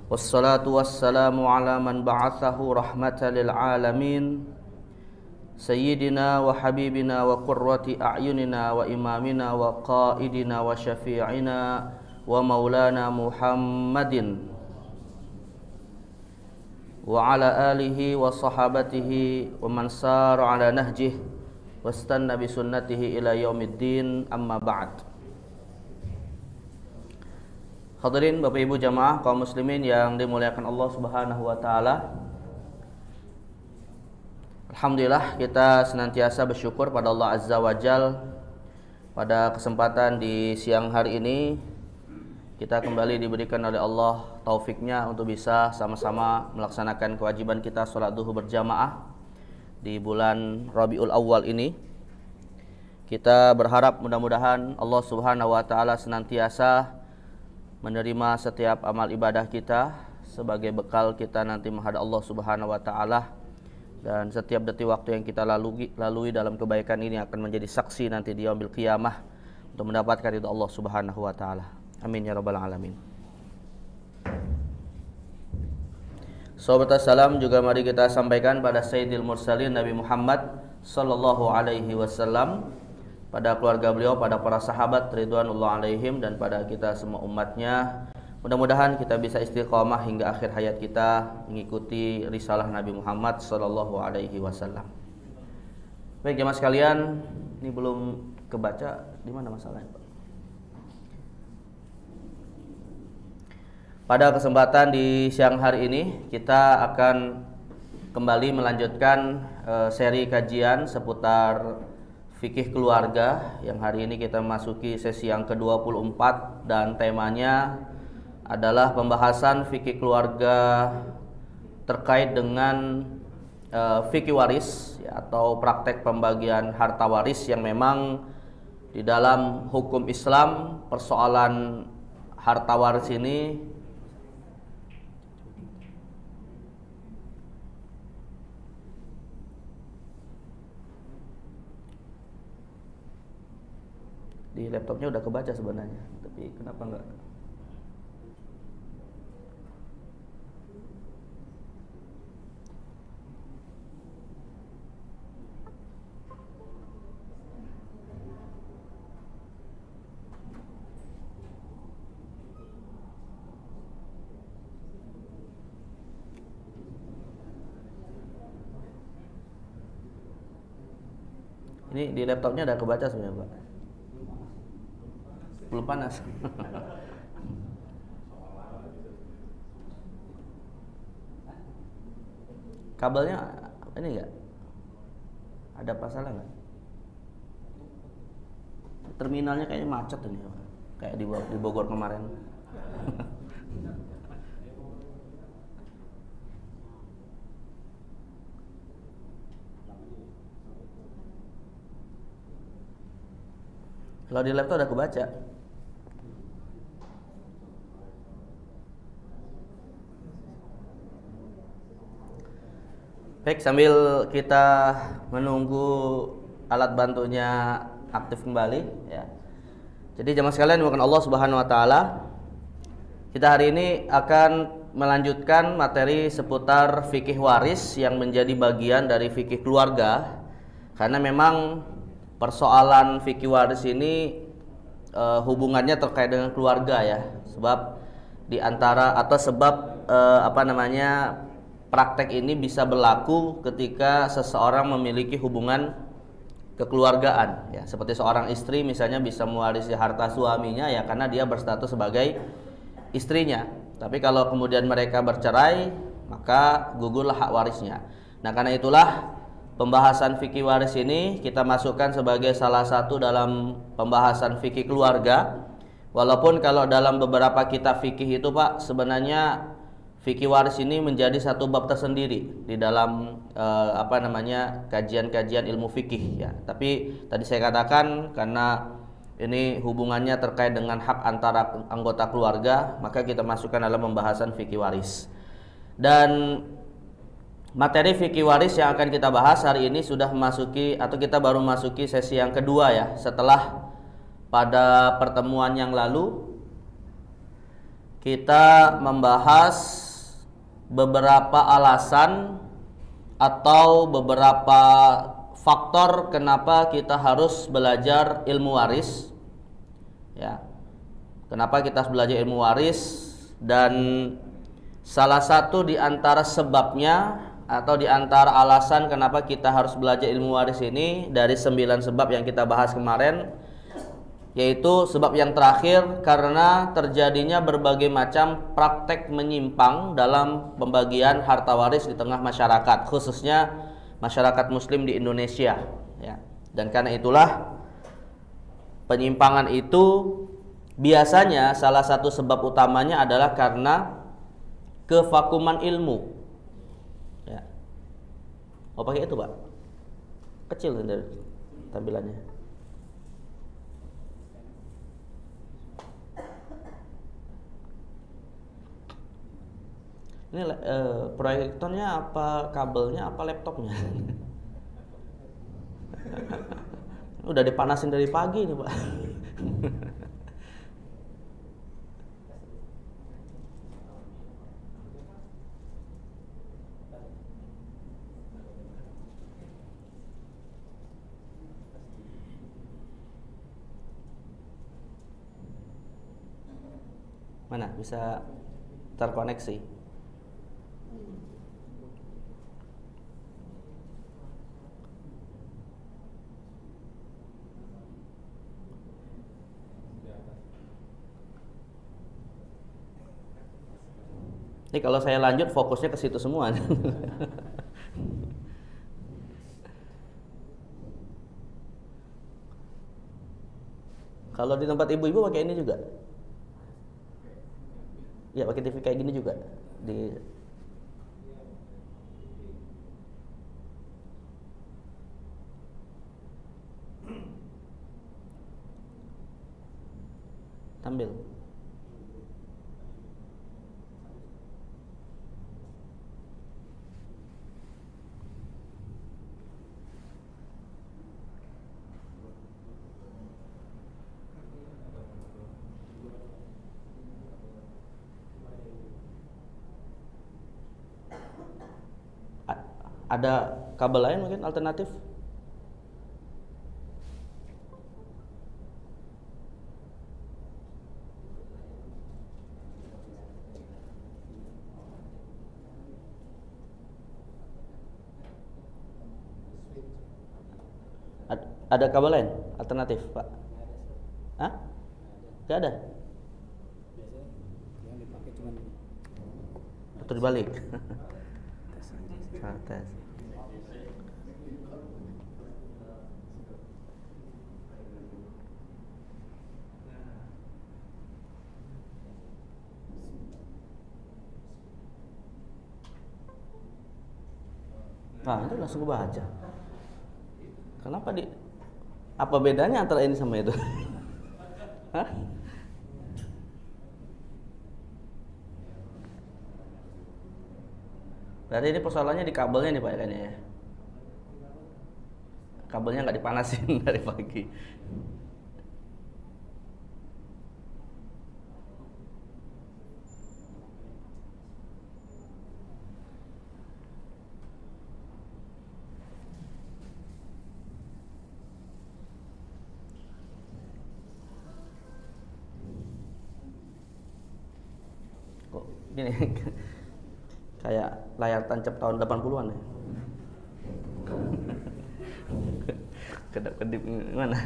Wassalatu wassalamu ala man ba'athahu rahmatan lil alamin Sayyidina wa habibina wa qurrati a'yunina wa imamina wa qaidina wa syafi'ina wa maulana Muhammadin wa ala alihi wa sahabatihi wa man sara ala nahjih wastanna bi sunnatihi ila yaumiddin, amma ba'd. Hadirin Bapak Ibu jamaah kaum muslimin yang dimuliakan Allah Subhanahu wa taala. Alhamdulillah kita senantiasa bersyukur pada Allah Azza wa Jal. Pada kesempatan di siang hari ini kita kembali diberikan oleh Allah taufiknya untuk bisa sama-sama melaksanakan kewajiban kita sholat duhur berjamaah di bulan Rabiul Awal ini. Kita berharap mudah-mudahan Allah Subhanahu wa taala senantiasa menerima setiap amal ibadah kita sebagai bekal kita nanti menghadap Allah Subhanahu wa taala, dan setiap detik waktu yang kita lalui dalam kebaikan ini akan menjadi saksi nanti di yaumil qiyamah untuk mendapatkan ridha Allah Subhanahu wa taala. Amin ya rabbal alamin. Sahabat salam juga mari kita sampaikan pada Sayyidil Mursalin Nabi Muhammad sallallahu alaihi wasallam, pada keluarga beliau, pada para sahabat ridwanullah alaihim, dan pada kita semua umatnya. Mudah-mudahan kita bisa istiqamah hingga akhir hayat kita mengikuti risalah Nabi Muhammad sallallahu alaihi wasallam. Baik jemaah sekalian, ini belum kebaca, di mana masalahnya, Pak? Pada kesempatan di siang hari ini kita akan kembali melanjutkan seri kajian seputar fikih keluarga, yang hari ini kita masuki sesi yang ke-24 dan temanya adalah pembahasan fikih keluarga terkait dengan fikih waris ya, atau praktek pembagian harta waris yang memang di dalam hukum Islam persoalan harta waris ini di laptopnya udah kebaca sebenarnya, tapi kenapa enggak? Ini di laptopnya udah kebaca sebenarnya, Pak. Belum panas. Kabelnya ini enggak? Ada masalah enggak? Terminalnya kayaknya macet ini, kayak di Bogor kemarin. Kalau di laptop udah kebaca. Baik, sambil kita menunggu alat bantunya aktif kembali ya. Jadi jemaah sekalian bukan Allah Subhanahu wa taala, kita hari ini akan melanjutkan materi seputar fikih waris yang menjadi bagian dari fikih keluarga. Karena memang persoalan fikih waris ini hubungannya terkait dengan keluarga ya. Sebab di antara atau sebab praktek ini bisa berlaku ketika seseorang memiliki hubungan kekeluargaan ya, seperti seorang istri misalnya bisa mewarisi harta suaminya ya karena dia berstatus sebagai istrinya. Tapi kalau kemudian mereka bercerai, maka gugurlah hak warisnya. Nah, karena itulah pembahasan fikih waris ini kita masukkan sebagai salah satu dalam pembahasan fikih keluarga. Walaupun kalau dalam beberapa kitab fikih itu, Pak, sebenarnya fikih waris ini menjadi satu bab tersendiri di dalam kajian-kajian ilmu fikih ya. Tapi tadi saya katakan karena ini hubungannya terkait dengan hak antara anggota keluarga, maka kita masukkan dalam pembahasan fikih waris. Dan materi fikih waris yang akan kita bahas hari ini sudah memasuki atau kita baru masuki sesi yang kedua ya. Setelah pada pertemuan yang lalu kita membahas beberapa alasan atau beberapa faktor kenapa kita harus belajar ilmu waris. Ya. Kenapa kita harus belajar ilmu waris, dan salah satu di antara sebabnya atau di antara alasan kenapa kita harus belajar ilmu waris ini dari 9 sebab yang kita bahas kemarin, yaitu sebab yang terakhir karena terjadinya berbagai macam praktek menyimpang dalam pembagian harta waris di tengah masyarakat, khususnya masyarakat muslim di Indonesia, ya. Dan karena itulah penyimpangan itu biasanya salah satu sebab utamanya adalah karena kevakuman ilmu. Ya. Oh, pakai itu, Pak. Kecil dari tampilannya. Ini proyektornya apa kabelnya apa laptopnya? Udah dipanasin dari pagi nih, Pak. Mana bisa terkoneksi? Ini kalau saya lanjut fokusnya ke situ semua. Kalau di tempat ibu-ibu pakai ini juga? Ya, pakai TV kayak gini juga. Di tampil. Ada kabel lain mungkin alternatif? Ada kabel lain alternatif, Pak? Hah? Gak ada? Biasanya yang dipakai cuma putar dibalik. Tes. Nah, itu langsung gue baca. Kenapa apa bedanya antara ini sama itu? Hah? Berarti ini persoalannya di kabelnya nih, Pak, kayaknya ya. Kabelnya nggak dipanasin dari pagi. Kok gini? Kayak layar tancap tahun 80-an ya. Kedap-kedip gimana?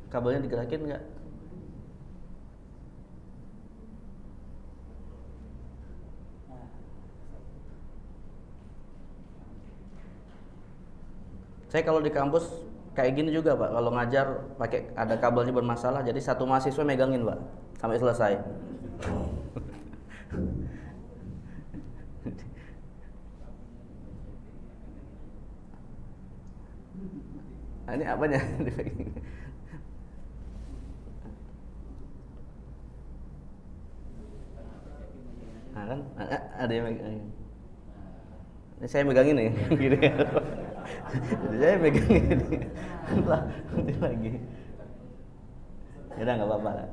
Kabelnya digerakin nggak? Saya kalau di kampus kayak gini juga, Pak. Kalau ngajar pakai ada kabelnya bermasalah, jadi satu mahasiswa megangin, Pak, sampai selesai. Nah, ini apanya? Nah, kan ada yang megang. Ini saya megang ini, gini. Jadi saya megang ini. Lah, nanti lagi. Ya udah nggak apa-apa lah.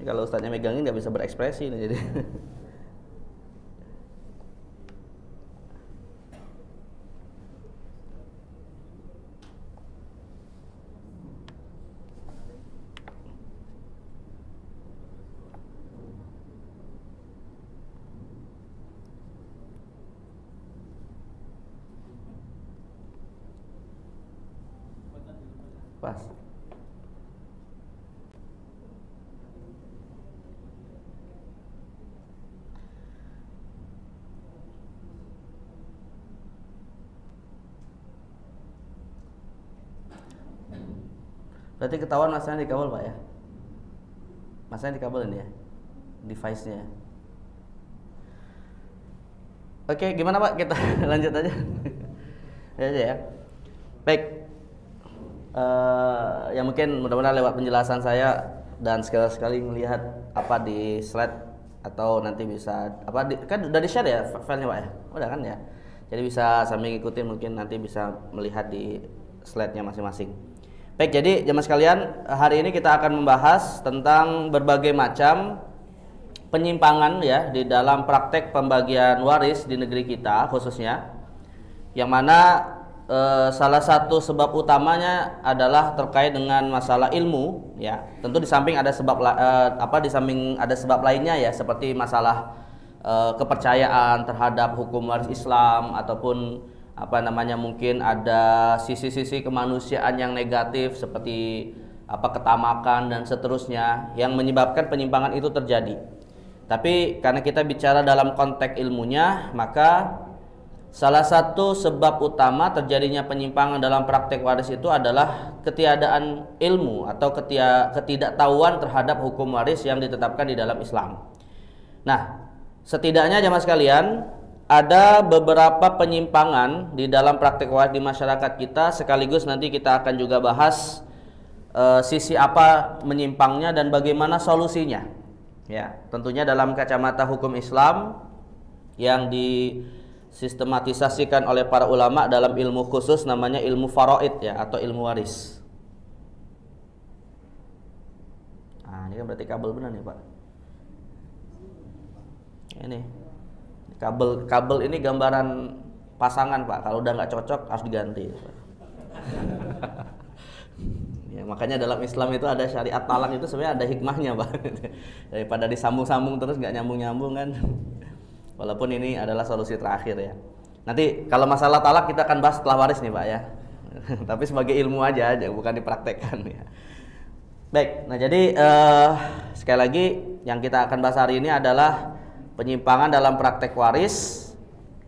Kalau ustadznya megangin nggak bisa berekspresi nih, jadi. Pas. Berarti ketahuan masanya di kabel Pak ya? Masanya di kabel ini ya? Device-nya. Oke, gimana Pak? Kita lanjut aja. Ya. Baik. Ya mungkin mudah-mudahan lewat penjelasan saya dan sekali-sekali melihat apa di slide atau nanti bisa kan udah di-share ya filenya Pak ya? Udah kan ya? Jadi bisa sambil ngikutin, mungkin nanti bisa melihat di slide-nya masing-masing. Baik, jadi jemaah sekalian, hari ini kita akan membahas tentang berbagai macam penyimpangan ya di dalam praktek pembagian waris di negeri kita khususnya, yang mana salah satu sebab utamanya adalah terkait dengan masalah ilmu ya. Tentu di samping ada sebab di samping ada sebab lainnya ya, seperti masalah kepercayaan terhadap hukum waris Islam, ataupun mungkin ada sisi-sisi kemanusiaan yang negatif seperti ketamakan dan seterusnya yang menyebabkan penyimpangan itu terjadi. Tapi karena kita bicara dalam konteks ilmunya, maka salah satu sebab utama terjadinya penyimpangan dalam praktek waris itu adalah ketiadaan ilmu atau ketidaktahuan terhadap hukum waris yang ditetapkan di dalam Islam. Nah, setidaknya jemaah sekalian, ada beberapa penyimpangan di dalam praktek waris di masyarakat kita, sekaligus nanti kita akan juga bahas sisi apa menyimpangnya dan bagaimana solusinya. Ya, tentunya dalam kacamata hukum Islam yang disistematisasikan oleh para ulama dalam ilmu khusus namanya ilmu faraid ya, atau ilmu waris. Nah, ini kan berarti kabel benar nih Pak. Ini kabel ini gambaran pasangan Pak. Kalau udah nggak cocok harus diganti. Ya, makanya dalam Islam itu ada syariat talak, itu sebenarnya ada hikmahnya Pak. Daripada disambung-sambung terus nggak nyambung-nyambung kan. Walaupun ini adalah solusi terakhir ya. Nanti kalau masalah talak kita akan bahas setelah waris nih Pak ya. Tapi sebagai ilmu aja bukan dipraktekkan ya. Baik, nah jadi sekali lagi yang kita akan bahas hari ini adalah penyimpangan dalam praktek waris,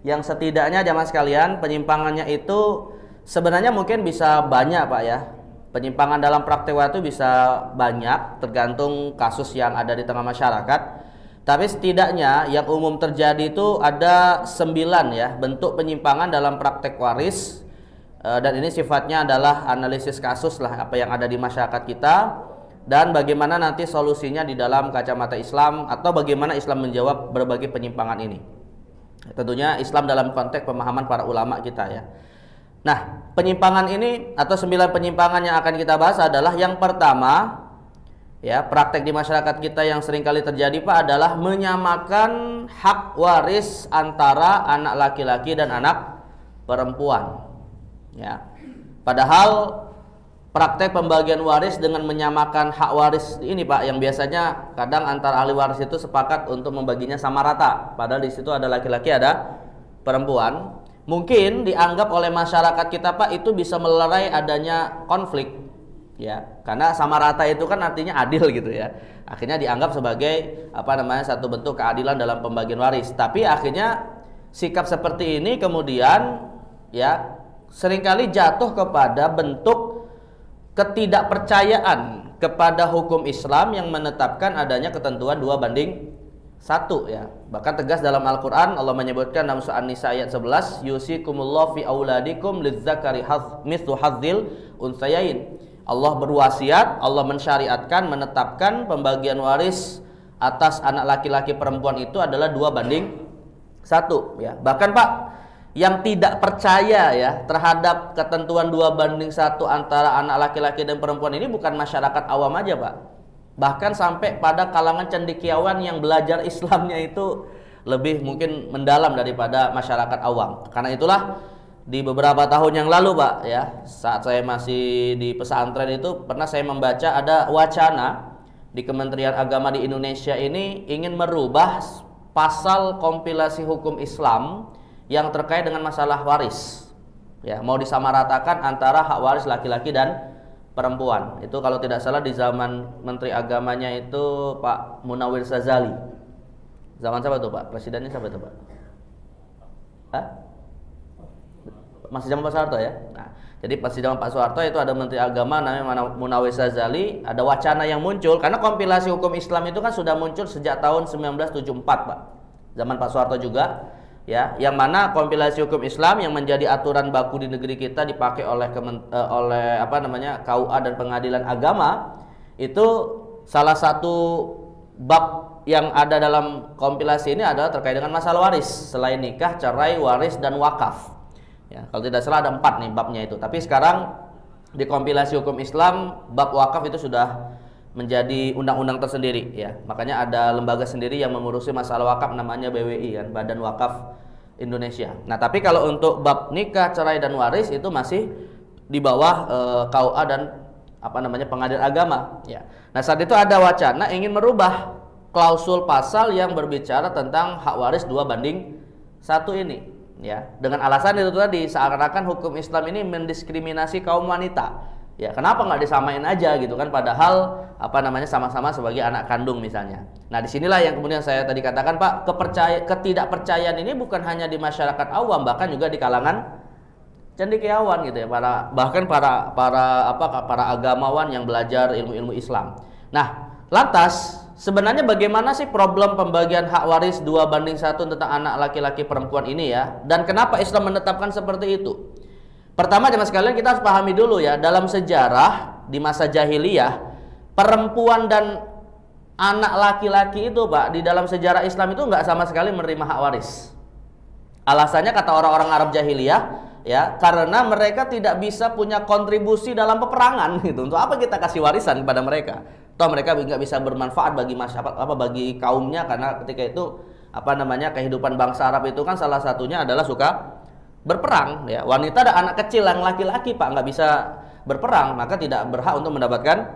yang setidaknya jamaah sekalian penyimpangannya itu sebenarnya mungkin bisa banyak Pak ya. Penyimpangan dalam praktek waris itu bisa banyak tergantung kasus yang ada di tengah masyarakat. Tapi setidaknya yang umum terjadi itu ada 9 ya bentuk penyimpangan dalam praktek waris, dan ini sifatnya adalah analisis kasus lah apa yang ada di masyarakat kita, dan bagaimana nanti solusinya di dalam kacamata Islam, atau bagaimana Islam menjawab berbagai penyimpangan ini. Tentunya Islam dalam konteks pemahaman para ulama kita ya. Nah, penyimpangan ini atau 9 penyimpangan yang akan kita bahas adalah yang pertama ya, praktek di masyarakat kita yang sering kali terjadi Pak adalah menyamakan hak waris antara anak laki-laki dan anak perempuan. Ya. Padahal praktek pembagian waris dengan menyamakan hak waris ini Pak, yang biasanya kadang antara ahli waris itu sepakat untuk membaginya sama rata, padahal di situ ada laki-laki ada perempuan. Mungkin dianggap oleh masyarakat kita Pak itu bisa melerai adanya konflik ya, karena sama rata itu kan artinya adil gitu ya. Akhirnya dianggap sebagai satu bentuk keadilan dalam pembagian waris. Tapi akhirnya sikap seperti ini kemudian ya seringkali jatuh kepada bentuk ketidakpercayaan kepada hukum Islam yang menetapkan adanya ketentuan 2/3. satu ya. Bahkan tegas dalam Al-Qur'an Allah menyebutkan dalam surah An-Nisa ayat 11, yusikumullahu fi auladikum lidzakari mithlu hadzil unsayain. Allah berwasiat, Allah mensyariatkan, menetapkan pembagian waris atas anak laki-laki perempuan itu adalah 2:1 ya. Bahkan Pak, yang tidak percaya ya terhadap ketentuan 2:1 antara anak laki-laki dan perempuan ini bukan masyarakat awam aja Pak. Bahkan sampai pada kalangan cendekiawan yang belajar Islamnya itu lebih mungkin mendalam daripada masyarakat awam. Karena itulah di beberapa tahun yang lalu Pak ya, saat saya masih di pesantren itu pernah saya membaca ada wacana di Kementerian Agama di Indonesia ini ingin merubah pasal kompilasi hukum Islam yang terkait dengan masalah waris. Ya, mau disamaratakan antara hak waris laki-laki dan perempuan. Itu kalau tidak salah di zaman Menteri Agamanya itu Pak Munawir Sazali. Zaman siapa tuh Pak? Presidennya siapa tuh Pak? Hah? Masih zaman Pak Soeharto ya? Nah, jadi pas zaman Pak Soeharto itu ada Menteri Agama namanya Munawir Sazali, ada wacana yang muncul karena kompilasi hukum Islam itu kan sudah muncul sejak tahun 1974 Pak. Zaman Pak Soeharto juga ya, yang mana kompilasi hukum Islam yang menjadi aturan baku di negeri kita dipakai oleh KUA dan Pengadilan Agama. Itu salah satu bab yang ada dalam kompilasi ini adalah terkait dengan masalah waris selain nikah, cerai, waris dan wakaf. Ya, kalau tidak salah ada 4 nih babnya itu. Tapi sekarang di kompilasi hukum Islam bab wakaf itu sudah menjadi undang-undang tersendiri ya. Makanya ada lembaga sendiri yang mengurusi masalah wakaf namanya BWI kan, Badan Wakaf Indonesia. Nah, tapi kalau untuk bab nikah, cerai dan waris itu masih di bawah KUA dan Pengadilan Agama ya. Nah, saat itu ada wacana ingin merubah klausul pasal yang berbicara tentang hak waris 2:1 ini. Ya, dengan alasan itu tadi seakan-akan hukum Islam ini mendiskriminasi kaum wanita. Ya, kenapa nggak disamain aja gitu kan? Padahal sama-sama sebagai anak kandung misalnya. Nah, disinilah yang kemudian saya tadi katakan Pak, ketidakpercayaan ini bukan hanya di masyarakat awam, bahkan juga di kalangan cendekiawan gitu ya. Para agamawan yang belajar ilmu-ilmu Islam. Nah, lantas sebenarnya bagaimana sih problem pembagian hak waris 2:1 tentang anak laki-laki perempuan ini ya? Dan kenapa Islam menetapkan seperti itu? Pertama jemaah sekalian kita harus pahami dulu ya, dalam sejarah di masa jahiliyah, perempuan dan anak laki-laki itu Pak, di dalam sejarah Islam itu nggak sama sekali menerima hak waris. Alasannya kata orang-orang Arab jahiliyah ya, karena mereka tidak bisa punya kontribusi dalam peperangan gitu. Untuk apa kita kasih warisan kepada mereka? Toh mereka nggak bisa bermanfaat bagi masyarakat bagi kaumnya, karena ketika itu kehidupan bangsa Arab itu kan salah satunya adalah suka berperang ya. Wanita dan anak kecil yang laki-laki Pak nggak bisa berperang, maka tidak berhak untuk mendapatkan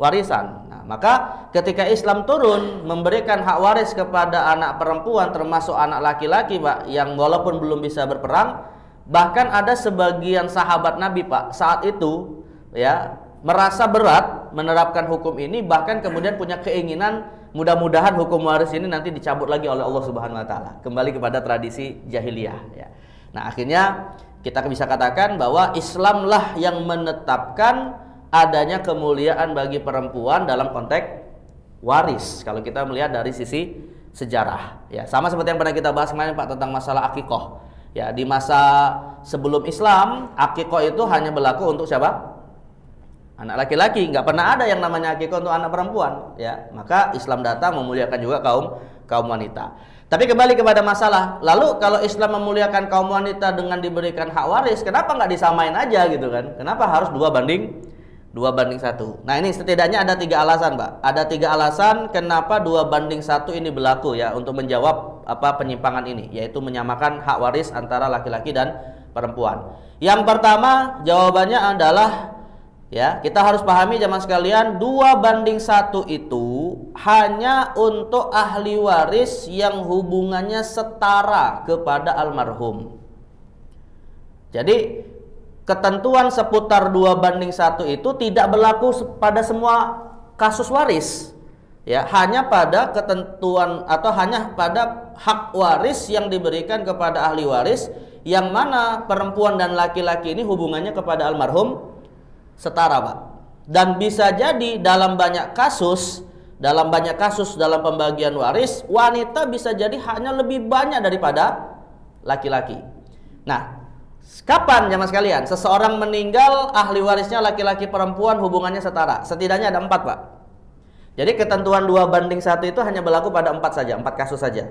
warisan. Nah, maka ketika Islam turun memberikan hak waris kepada anak perempuan termasuk anak laki-laki Pak yang walaupun belum bisa berperang, bahkan ada sebagian sahabat Nabi Pak saat itu ya merasa berat menerapkan hukum ini, bahkan kemudian punya keinginan mudah-mudahan hukum waris ini nanti dicabut lagi oleh Allah Subhanahu wa taala, kembali kepada tradisi jahiliyah ya. Nah, akhirnya kita bisa katakan bahwa Islamlah yang menetapkan adanya kemuliaan bagi perempuan dalam konteks waris kalau kita melihat dari sisi sejarah ya. Sama seperti yang pernah kita bahas kemarin Pak tentang masalah akikoh ya. Di masa sebelum Islam, akikoh itu hanya berlaku untuk siapa? Anak laki-laki, nggak pernah ada yang namanya akikoh untuk anak perempuan ya. Maka Islam datang memuliakan juga kaum wanita. Tapi kembali kepada masalah, lalu kalau Islam memuliakan kaum wanita dengan diberikan hak waris, kenapa nggak disamain aja gitu kan? Kenapa harus 2:1? Nah, ini setidaknya ada 3 alasan Pak. Ada 3 alasan kenapa 2:1 ini berlaku ya, untuk menjawab penyimpangan ini, yaitu menyamakan hak waris antara laki-laki dan perempuan. Yang pertama jawabannya adalah ya, kita harus pahami jemaah sekalian, 2:1 itu hanya untuk ahli waris yang hubungannya setara kepada almarhum. Jadi ketentuan seputar 2:1 itu tidak berlaku pada semua kasus waris. Ya, hanya pada ketentuan atau hanya pada hak waris yang diberikan kepada ahli waris yang mana perempuan dan laki-laki ini hubungannya kepada almarhum setara Pak. Dan bisa jadi dalam banyak kasus dalam banyak kasus dalam pembagian waris, wanita bisa jadi haknya lebih banyak daripada laki-laki. Nah, kapan jamaah sekalian seseorang meninggal ahli warisnya laki-laki perempuan hubungannya setara? Setidaknya ada 4, Pak. Jadi ketentuan 2:1 itu hanya berlaku pada 4 kasus saja.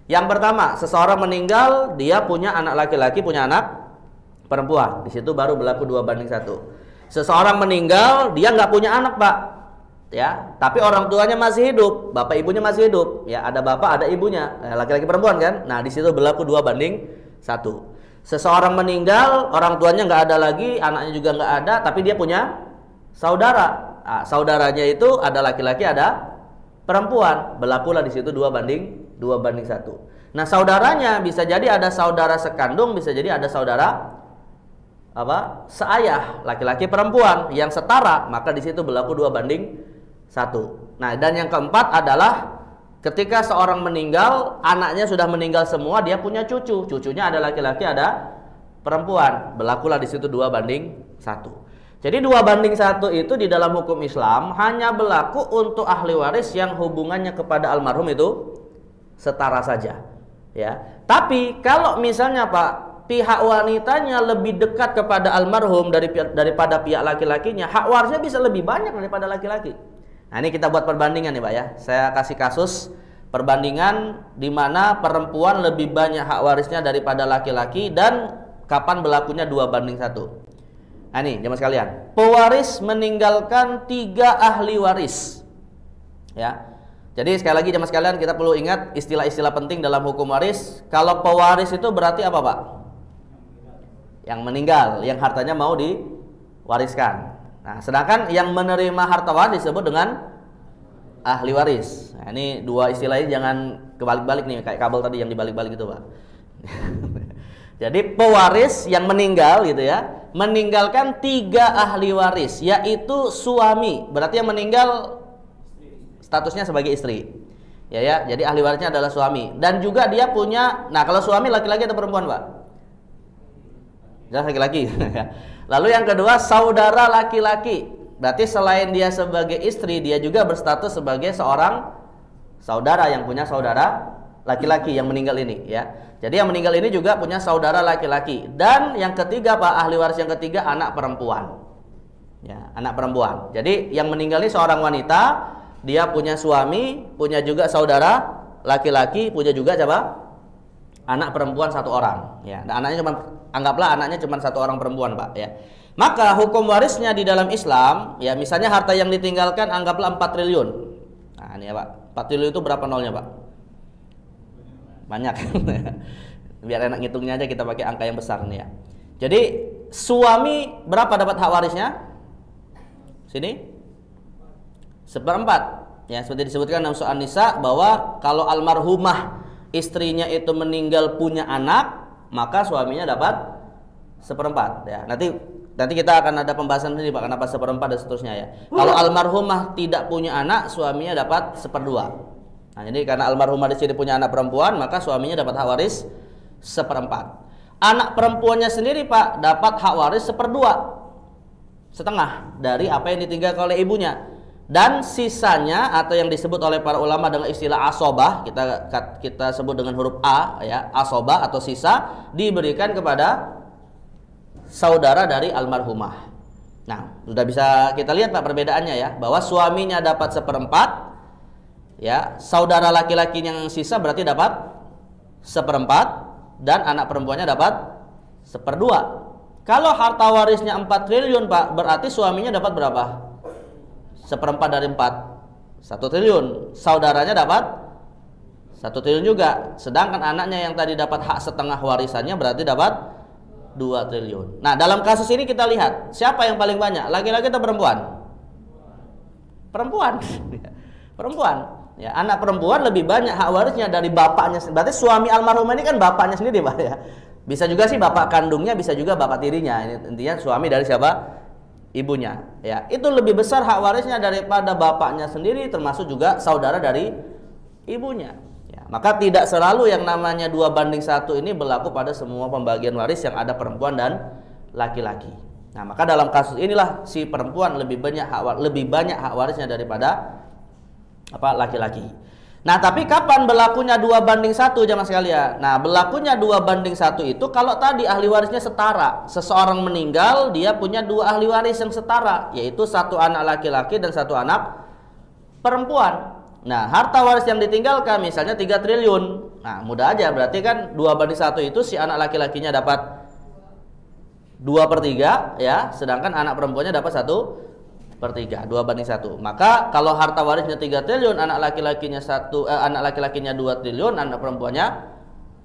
Yang pertama, seseorang meninggal, dia punya anak laki-laki, punya anak perempuan. Di situ baru berlaku 2:1. Seseorang meninggal, dia nggak punya anak, Pak. Ya, tapi orang tuanya masih hidup, bapak ibunya masih hidup. Ya, ada bapak, ada ibunya, laki-laki perempuan kan? Nah, di situ berlaku 2:1. Seseorang meninggal, orang tuanya nggak ada lagi, anaknya juga nggak ada, tapi dia punya saudara. Nah, saudaranya itu ada laki-laki, ada perempuan. Berlakulah di situ 2:1. Nah, saudaranya bisa jadi ada saudara sekandung, bisa jadi ada saudara seayah, laki-laki perempuan yang setara, maka di situ berlaku 2:1. Nah, dan yang keempat adalah ketika seorang meninggal, anaknya sudah meninggal semua, dia punya cucu, cucunya ada laki-laki, ada perempuan, berlakulah di situ 2:1. Jadi 2:1 itu di dalam hukum Islam hanya berlaku untuk ahli waris yang hubungannya kepada almarhum itu setara saja, ya. Tapi kalau misalnya Pak, pihak wanitanya lebih dekat kepada almarhum daripada pihak laki-lakinya, hak warisnya bisa lebih banyak daripada laki-laki. Nah, ini kita buat perbandingan nih Pak ya. Saya kasih kasus perbandingan di mana perempuan lebih banyak hak warisnya daripada laki-laki dan kapan berlakunya 2:1. Nah, ini jemaah sekalian, pewaris meninggalkan 3 ahli waris. Ya. Jadi sekali lagi jemaah sekalian, kita perlu ingat istilah-istilah penting dalam hukum waris. Kalau pewaris itu berarti apa, Pak? Yang meninggal, yang hartanya mau diwariskan. Nah, sedangkan yang menerima harta waris disebut dengan ahli waris. Nah, ini dua istilah ini jangan kebalik-balik nih, kayak kabel tadi yang dibalik-balik itu, Pak. Jadi pewaris yang meninggal gitu ya, meninggalkan 3 ahli waris, yaitu suami. Berarti yang meninggal statusnya sebagai istri. Ya, jadi ahli warisnya adalah suami. Dan juga dia punya, nah kalau suami laki-laki atau perempuan, Pak? Jelas laki-laki. Lalu yang kedua, saudara laki-laki. Berarti selain dia sebagai istri, dia juga berstatus sebagai seorang saudara yang punya saudara laki-laki yang meninggal ini, ya. Jadi yang meninggal ini juga punya saudara laki-laki. Dan yang ketiga, Pak, ahli waris yang ketiga anak perempuan. Ya, anak perempuan. Jadi yang meninggal ini seorang wanita, dia punya suami, punya juga saudara laki-laki, punya juga siapa? Anak perempuan 1 orang. Ya, dan anaknya cuma, anggaplah anaknya cuma 1 orang perempuan, Pak, ya. Maka hukum warisnya di dalam Islam, ya misalnya harta yang ditinggalkan anggaplah 4 triliun. Nah, ini ya, Pak. 4 triliun itu berapa nolnya, Pak? Banyak. Biar enak ngitungnya aja kita pakai angka yang besar nih ya. Jadi suami berapa dapat hak warisnya? Sini 1/4. Ya, seperti disebutkan dalam surah An-Nisa bahwa kalau almarhumah istrinya itu meninggal punya anak, maka suaminya dapat 1/4 ya. Nanti kita akan ada pembahasan sendiri Pak, kenapa 1/4 dan seterusnya ya. Kalau almarhumah tidak punya anak, suaminya dapat 1/2. Nah, jadi karena almarhumah di sini punya anak perempuan, maka suaminya dapat hak waris 1/4. Anak perempuannya sendiri, Pak, dapat hak waris 1/2, setengah dari apa yang ditinggalkan oleh ibunya. Dan sisanya atau yang disebut oleh para ulama dengan istilah asobah, kita sebut dengan huruf A ya, asobah atau sisa, diberikan kepada saudara dari almarhumah. Nah, sudah bisa kita lihat Pak perbedaannya ya, bahwa suaminya dapat 1/4, ya, saudara laki-laki yang sisa berarti dapat 1/4 dan anak perempuannya dapat 1/2. Kalau harta warisnya 4 triliun Pak, berarti suaminya dapat berapa? 1/4 dari 4, 1 triliun. Saudaranya dapat 1 triliun juga. Sedangkan anaknya yang tadi dapat hak setengah warisannya berarti dapat 2 triliun. Nah, dalam kasus ini kita lihat siapa yang paling banyak, laki-laki atau perempuan? Perempuan. Perempuan. Ya, anak perempuan lebih banyak hak warisnya dari bapaknya. Berarti suami almarhum ini kan bapaknya sendiri, Pak ya. Bisa juga sih bapak kandungnya, bisa juga bapak tirinya. Ini intinya suami dari siapa? Ibunya. Ya, itu lebih besar hak warisnya daripada bapaknya sendiri, termasuk juga saudara dari ibunya. Ya, maka tidak selalu yang namanya 2/1 ini berlaku pada semua pembagian waris yang ada perempuan dan laki-laki. Nah, maka dalam kasus inilah si perempuan lebih banyak hak warisnya daripada laki-laki. Nah, tapi kapan berlakunya 2:1 jamaah sekalian? Nah, berlakunya 2:1 itu kalau tadi ahli warisnya setara. Seseorang meninggal, dia punya 2 ahli waris yang setara, yaitu 1 anak laki-laki dan 1 anak perempuan. Nah, harta waris yang ditinggalkan misalnya 3 triliun. Nah, mudah aja, berarti kan 2:1 itu si anak laki-lakinya dapat 2/3 ya, sedangkan anak perempuannya dapat 1/3, 2:1. Maka kalau harta warisnya 3 triliun, anak laki-lakinya 2 triliun, anak perempuannya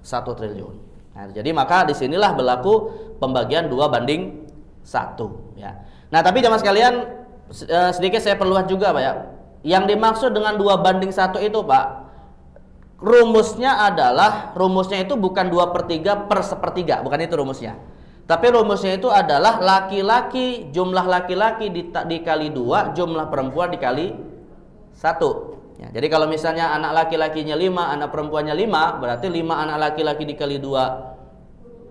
1 triliun. Nah, jadi maka disinilah berlaku pembagian 2:1 ya. Nah, tapi jamaah sekalian, sedikit saya perluas juga Pak ya. Yang dimaksud dengan 2:1 itu Pak, rumusnya itu bukan 2/3 per 1/3, bukan itu rumusnya. Tapi rumusnya itu adalah laki-laki, jumlah laki-laki dikali 2, jumlah perempuan dikali 1 ya. Jadi kalau misalnya anak laki-lakinya 5, anak perempuannya 5, berarti 5 anak laki-laki dikali 2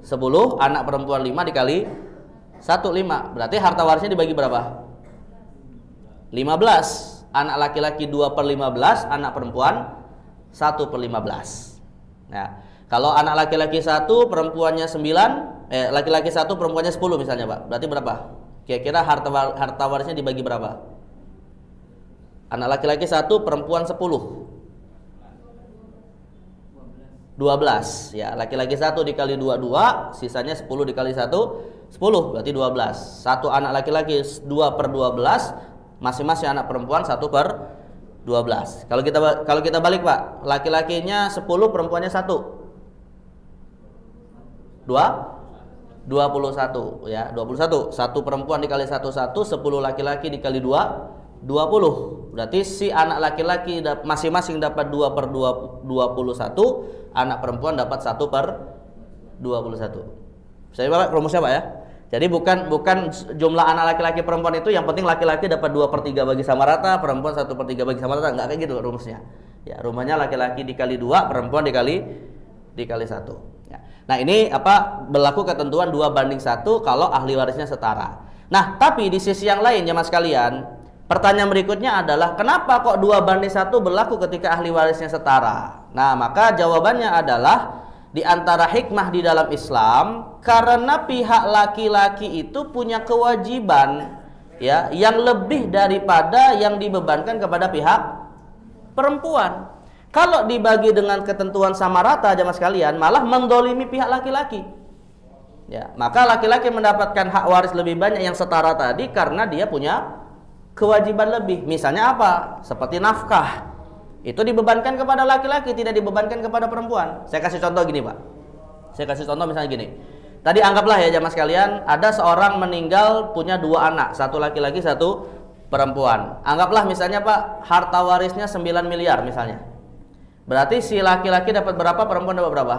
10, anak perempuan 5 dikali 1 5. Berarti harta warisnya dibagi berapa? 15. Anak laki-laki 2/15, anak perempuan 1/15. Nah, kalau anak laki-laki 1, perempuannya 9, laki-laki 1, perempuannya 10 misalnya Pak. Berarti berapa? Kira-kira harta warisnya dibagi berapa? Anak laki-laki 1, perempuan 10. 12 ya. Laki-laki 1 dikali 2 2, sisanya 10 dikali 1 10, berarti 12. Satu anak laki-laki 2/12, masing-masing anak perempuan 1/12. Kalau kita balik Pak, laki-lakinya 10, perempuannya 1. 21 ya, 21. 1 perempuan dikali 1 1, 10 laki-laki dikali 2 20. Berarti si anak laki-laki masing-masing dapat 2/21, anak perempuan dapat 1/21. Saya Pak rumusnya Pak ya. Jadi bukan jumlah anak laki-laki perempuan itu, yang penting laki-laki dapat 2/3 bagi sama rata, perempuan 1/3 bagi sama rata, enggak kayak gitu rumusnya. Ya, rumusnya laki-laki dikali 2, perempuan dikali 1. Nah, ini berlaku ketentuan 2:1 kalau ahli warisnya setara. Nah, tapi di sisi yang lain jemaah sekalian, pertanyaan berikutnya adalah kenapa kok 2:1 berlaku ketika ahli warisnya setara? Nah, maka jawabannya adalah di antara hikmah di dalam Islam, karena pihak laki-laki itu punya kewajiban ya yang lebih daripada yang dibebankan kepada pihak perempuan. Kalau dibagi dengan ketentuan sama rata jamaah sekalian, malah mendolimi pihak laki-laki. Ya, maka laki-laki mendapatkan hak waris lebih banyak yang setara tadi karena dia punya kewajiban lebih. Misalnya apa? Seperti nafkah. Itu dibebankan kepada laki-laki, tidak dibebankan kepada perempuan. Saya kasih contoh gini, Pak. Saya kasih contoh misalnya gini. Tadi anggaplah ya jamaah sekalian, ada seorang meninggal punya 2 anak, 1 laki-laki, 1 perempuan. Anggaplah misalnya Pak, harta warisnya 9 miliar misalnya. Berarti si laki-laki dapat berapa, perempuan dapat berapa?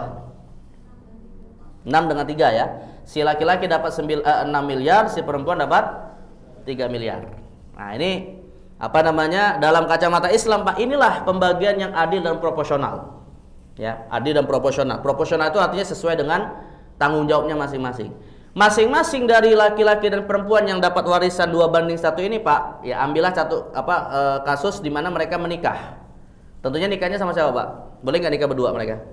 6 dengan 3 ya. Si laki-laki dapat 6 miliar, si perempuan dapat 3 miliar. Nah, ini dalam kacamata Islam Pak, inilah pembagian yang adil dan proporsional. Ya, adil dan proporsional. Proporsional itu artinya sesuai dengan tanggung jawabnya masing-masing. Masing-masing dari laki-laki dan perempuan yang dapat warisan 2:1 ini Pak, ya ambillah kasus di mana mereka menikah. Tentunya nikahnya sama siapa Pak? Boleh nggak nikah berdua mereka?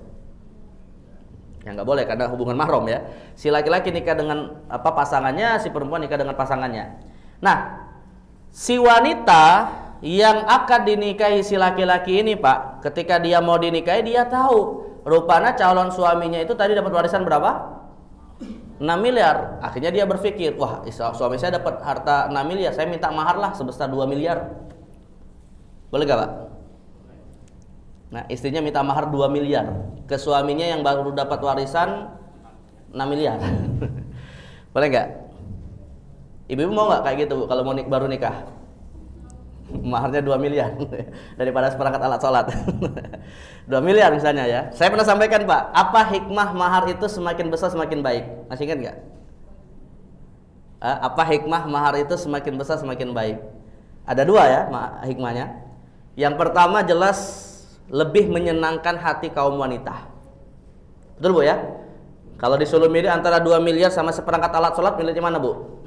Ya nggak boleh karena hubungan mahram ya. Si laki-laki nikah dengan pasangannya, si perempuan nikah dengan pasangannya. Nah, si wanita yang akan dinikahi si laki-laki ini Pak, ketika dia mau dinikahi dia tahu rupanya calon suaminya itu tadi dapat warisan berapa? 6 miliar. Akhirnya dia berpikir, wah suami saya dapat harta 6 miliar, saya minta mahar lah sebesar 2 miliar. Boleh gak Pak? Nah, istrinya minta mahar 2 miliar ke suaminya yang baru dapat warisan 6 miliar. Boleh nggak? Ibu mau nggak kayak gitu Bu, kalau mau baru nikah? Maharnya 2 miliar daripada seperangkat alat sholat. 2 miliar misalnya ya. Saya pernah sampaikan Pak, apa hikmah mahar itu semakin besar semakin baik? Masih ingat nggak? Apa hikmah mahar itu semakin besar semakin baik? Ada 2 ya hikmahnya. Yang pertama jelas lebih menyenangkan hati kaum wanita. Betul Bu ya? Kalau disuruh milih antara 2 miliar sama seperangkat alat sholat, milihnya mana Bu?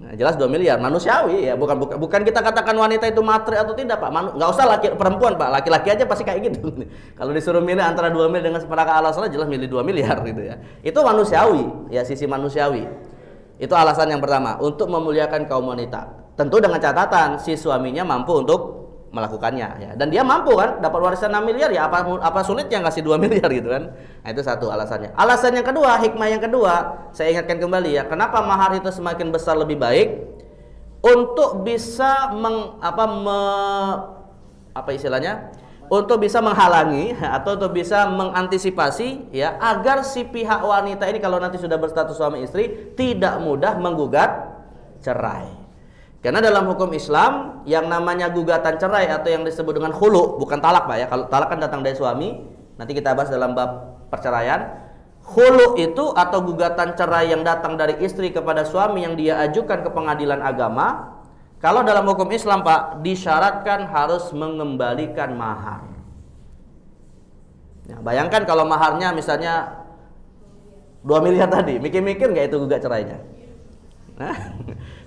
Nah, jelas 2 miliar manusiawi ya, bukan kita katakan wanita itu matre atau tidak Pak. Nggak usah perempuan Pak, laki-laki aja pasti kayak gitu. Kalau disuruh milih antara 2 miliar dengan seperangkat alat sholat, jelas milih 2 miliar gitu ya. Itu manusiawi ya, sisi manusiawi. Itu alasan yang pertama, untuk memuliakan kaum wanita. Tentu dengan catatan si suaminya mampu untuk melakukannya ya. Dan dia mampu kan dapat warisan 6 miliar ya, apa sulitnya ngasih 2 miliar gitu kan. Nah, itu satu alasannya. Alasan yang kedua, hikmah yang kedua, saya ingatkan kembali ya, kenapa mahar itu semakin besar lebih baik? Untuk bisa untuk bisa menghalangi atau untuk bisa mengantisipasi ya, agar si pihak wanita ini kalau nanti sudah berstatus suami istri tidak mudah menggugat cerai. Karena dalam hukum Islam yang namanya gugatan cerai atau yang disebut dengan khulu, bukan talak Pak ya. Kalau talak kan datang dari suami, nanti kita bahas dalam bab perceraian. Khulu itu atau gugatan cerai yang datang dari istri kepada suami yang dia ajukan ke pengadilan agama, kalau dalam hukum Islam Pak, disyaratkan harus mengembalikan mahar. Ya, bayangkan kalau maharnya misalnya 2 miliar tadi, mikir-mikir nggak itu gugat cerainya? Nah,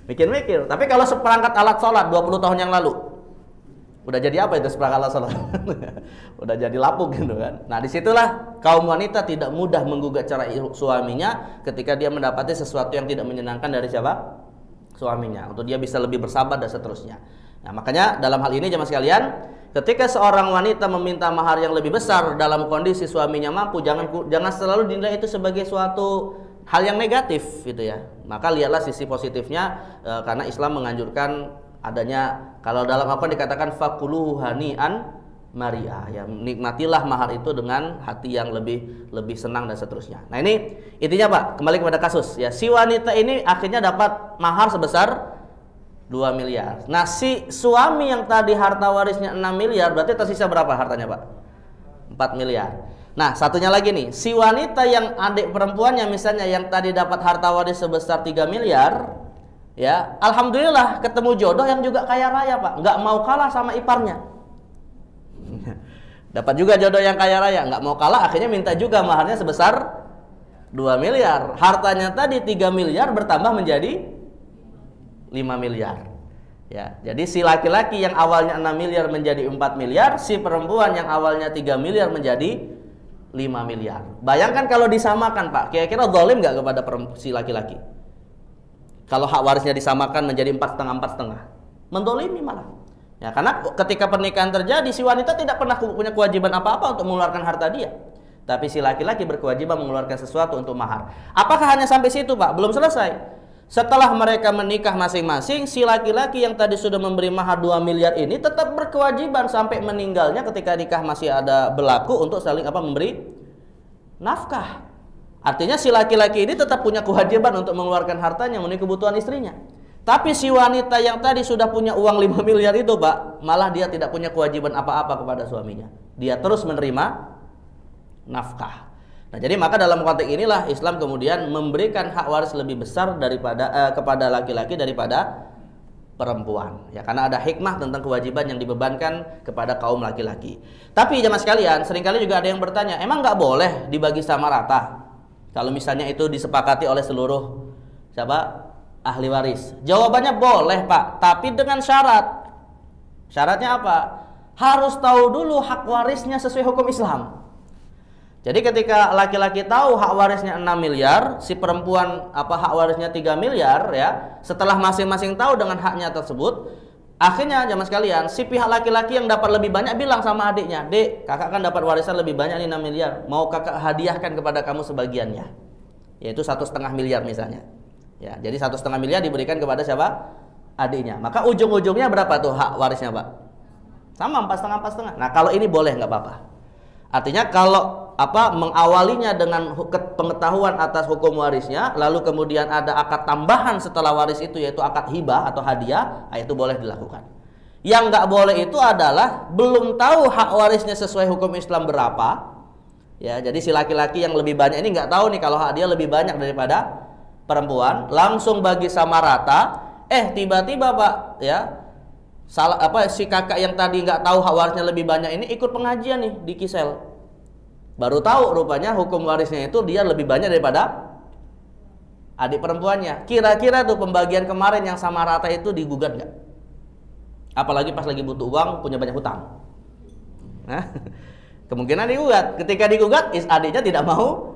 mikir-mikir. Tapi kalau seperangkat alat sholat 20 tahun yang lalu, udah jadi apa itu seperangkat alat sholat? Udah jadi lapuk gitu kan. Nah, disitulah kaum wanita tidak mudah menggugat cerai suaminya ketika dia mendapati sesuatu yang tidak menyenangkan dari siapa? Suaminya. Untuk dia bisa lebih bersabar dan seterusnya. Nah, makanya dalam hal ini jemaah sekalian, ketika seorang wanita meminta mahar yang lebih besar dalam kondisi suaminya mampu, jangan selalu dinilai itu sebagai suatu hal yang negatif gitu ya. Maka lihatlah sisi positifnya, karena Islam menganjurkan adanya, kalau dalam Al-Quran dikatakan fakulu hani'an maria ya, nikmatilah mahar itu dengan hati yang lebih senang dan seterusnya. Nah, ini intinya Pak, kembali kepada kasus ya, si wanita ini akhirnya dapat mahar sebesar 2 miliar. Nah, si suami yang tadi harta warisnya 6 miliar, berarti tersisa berapa hartanya Pak? 4 miliar. Nah, satunya lagi nih, si wanita yang adik perempuannya misalnya yang tadi dapat harta waris sebesar 3 miliar, ya, alhamdulillah ketemu jodoh yang juga kaya raya Pak, nggak mau kalah sama iparnya. Dapat juga jodoh yang kaya raya, nggak mau kalah, akhirnya minta juga maharnya sebesar 2 miliar. Hartanya tadi 3 miliar bertambah menjadi 5 miliar. Ya, jadi si laki-laki yang awalnya 6 miliar menjadi 4 miliar, si perempuan yang awalnya 3 miliar menjadi 5 miliar. Bayangkan kalau disamakan Pak, kira-kira zalim nggak kepada si laki-laki? Kalau hak warisnya disamakan menjadi 4,5, mendolimi malah. Ya, karena ketika pernikahan terjadi, si wanita tidak pernah punya kewajiban apa-apa untuk mengeluarkan harta dia. Tapi si laki-laki berkewajiban mengeluarkan sesuatu untuk mahar. Apakah hanya sampai situ Pak? Belum selesai. Setelah mereka menikah masing-masing, si laki-laki yang tadi sudah memberi mahar 2 miliar ini tetap berkewajiban sampai meninggalnya ketika nikah masih ada berlaku untuk saling memberi nafkah. Artinya si laki-laki ini tetap punya kewajiban untuk mengeluarkan hartanya memenuhi kebutuhan istrinya. Tapi si wanita yang tadi sudah punya uang 5 miliar itu Pak, malah dia tidak punya kewajiban apa-apa kepada suaminya. Dia terus menerima nafkah. Nah, jadi maka dalam konteks inilah Islam kemudian memberikan hak waris lebih besar daripada kepada laki-laki daripada perempuan. Ya, karena ada hikmah tentang kewajiban yang dibebankan kepada kaum laki-laki. Tapi jemaah sekalian, seringkali juga ada yang bertanya, emang nggak boleh dibagi sama rata? Kalau misalnya itu disepakati oleh seluruh ahli waris. Jawabannya boleh Pak, tapi dengan syarat. Syaratnya apa? Harus tahu dulu hak warisnya sesuai hukum Islam. Jadi ketika laki-laki tahu hak warisnya 6 miliar, si perempuan hak warisnya 3 miliar ya, setelah masing-masing tahu dengan haknya tersebut, akhirnya jemaah sekalian, si pihak laki-laki yang dapat lebih banyak bilang sama adiknya, "Dek, kakak kan dapat warisan lebih banyak nih 6 miliar, mau kakak hadiahkan kepada kamu sebagiannya." Yaitu 1,5 miliar misalnya. Ya, jadi 1,5 miliar diberikan kepada siapa? Adiknya. Maka ujung-ujungnya berapa tuh hak warisnya Pak? Sama 4,5. Nah, kalau ini boleh nggak apa-apa. Artinya kalau mengawalinya dengan pengetahuan atas hukum warisnya, lalu kemudian ada akad tambahan setelah waris itu yaitu akad hibah atau hadiah, itu boleh dilakukan. Yang nggak boleh itu adalah belum tahu hak warisnya sesuai hukum Islam berapa, ya. Jadi si laki-laki yang lebih banyak ini nggak tahu nih kalau hak dia lebih banyak daripada perempuan, langsung bagi sama rata. Tiba-tiba Pak, ya, si kakak yang tadi nggak tahu hak warisnya lebih banyak ini ikut pengajian nih di Kisel. Baru tahu rupanya hukum warisnya itu dia lebih banyak daripada adik perempuannya. Kira-kira tuh pembagian kemarin yang sama rata itu digugat nggak? Apalagi pas lagi butuh uang, punya banyak hutang. Nah, kemungkinan digugat. Ketika digugat, adiknya tidak mau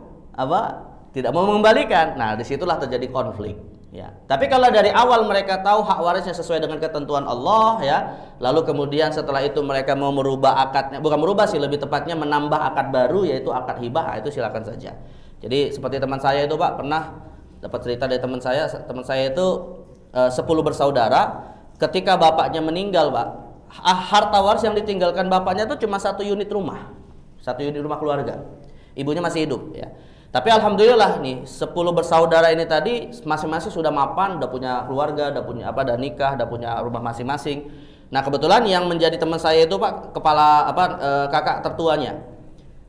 tidak mau mengembalikan. Nah, disitulah terjadi konflik. Ya. Tapi kalau dari awal mereka tahu hak warisnya sesuai dengan ketentuan Allah, ya, lalu kemudian setelah itu mereka mau merubah akadnya, bukan merubah sih, lebih tepatnya menambah akad baru, yaitu akad hibah, itu silakan saja. Jadi seperti teman saya itu Pak, pernah dapat cerita dari teman saya itu 10 bersaudara, ketika bapaknya meninggal Pak, harta waris yang ditinggalkan bapaknya itu cuma 1 unit rumah keluarga, ibunya masih hidup, ya. Tapi alhamdulillah nih 10 bersaudara ini tadi masing-masing sudah mapan, udah punya keluarga, udah punya udah nikah, udah punya rumah masing-masing. Nah, kebetulan yang menjadi teman saya itu Pak kakak tertuanya.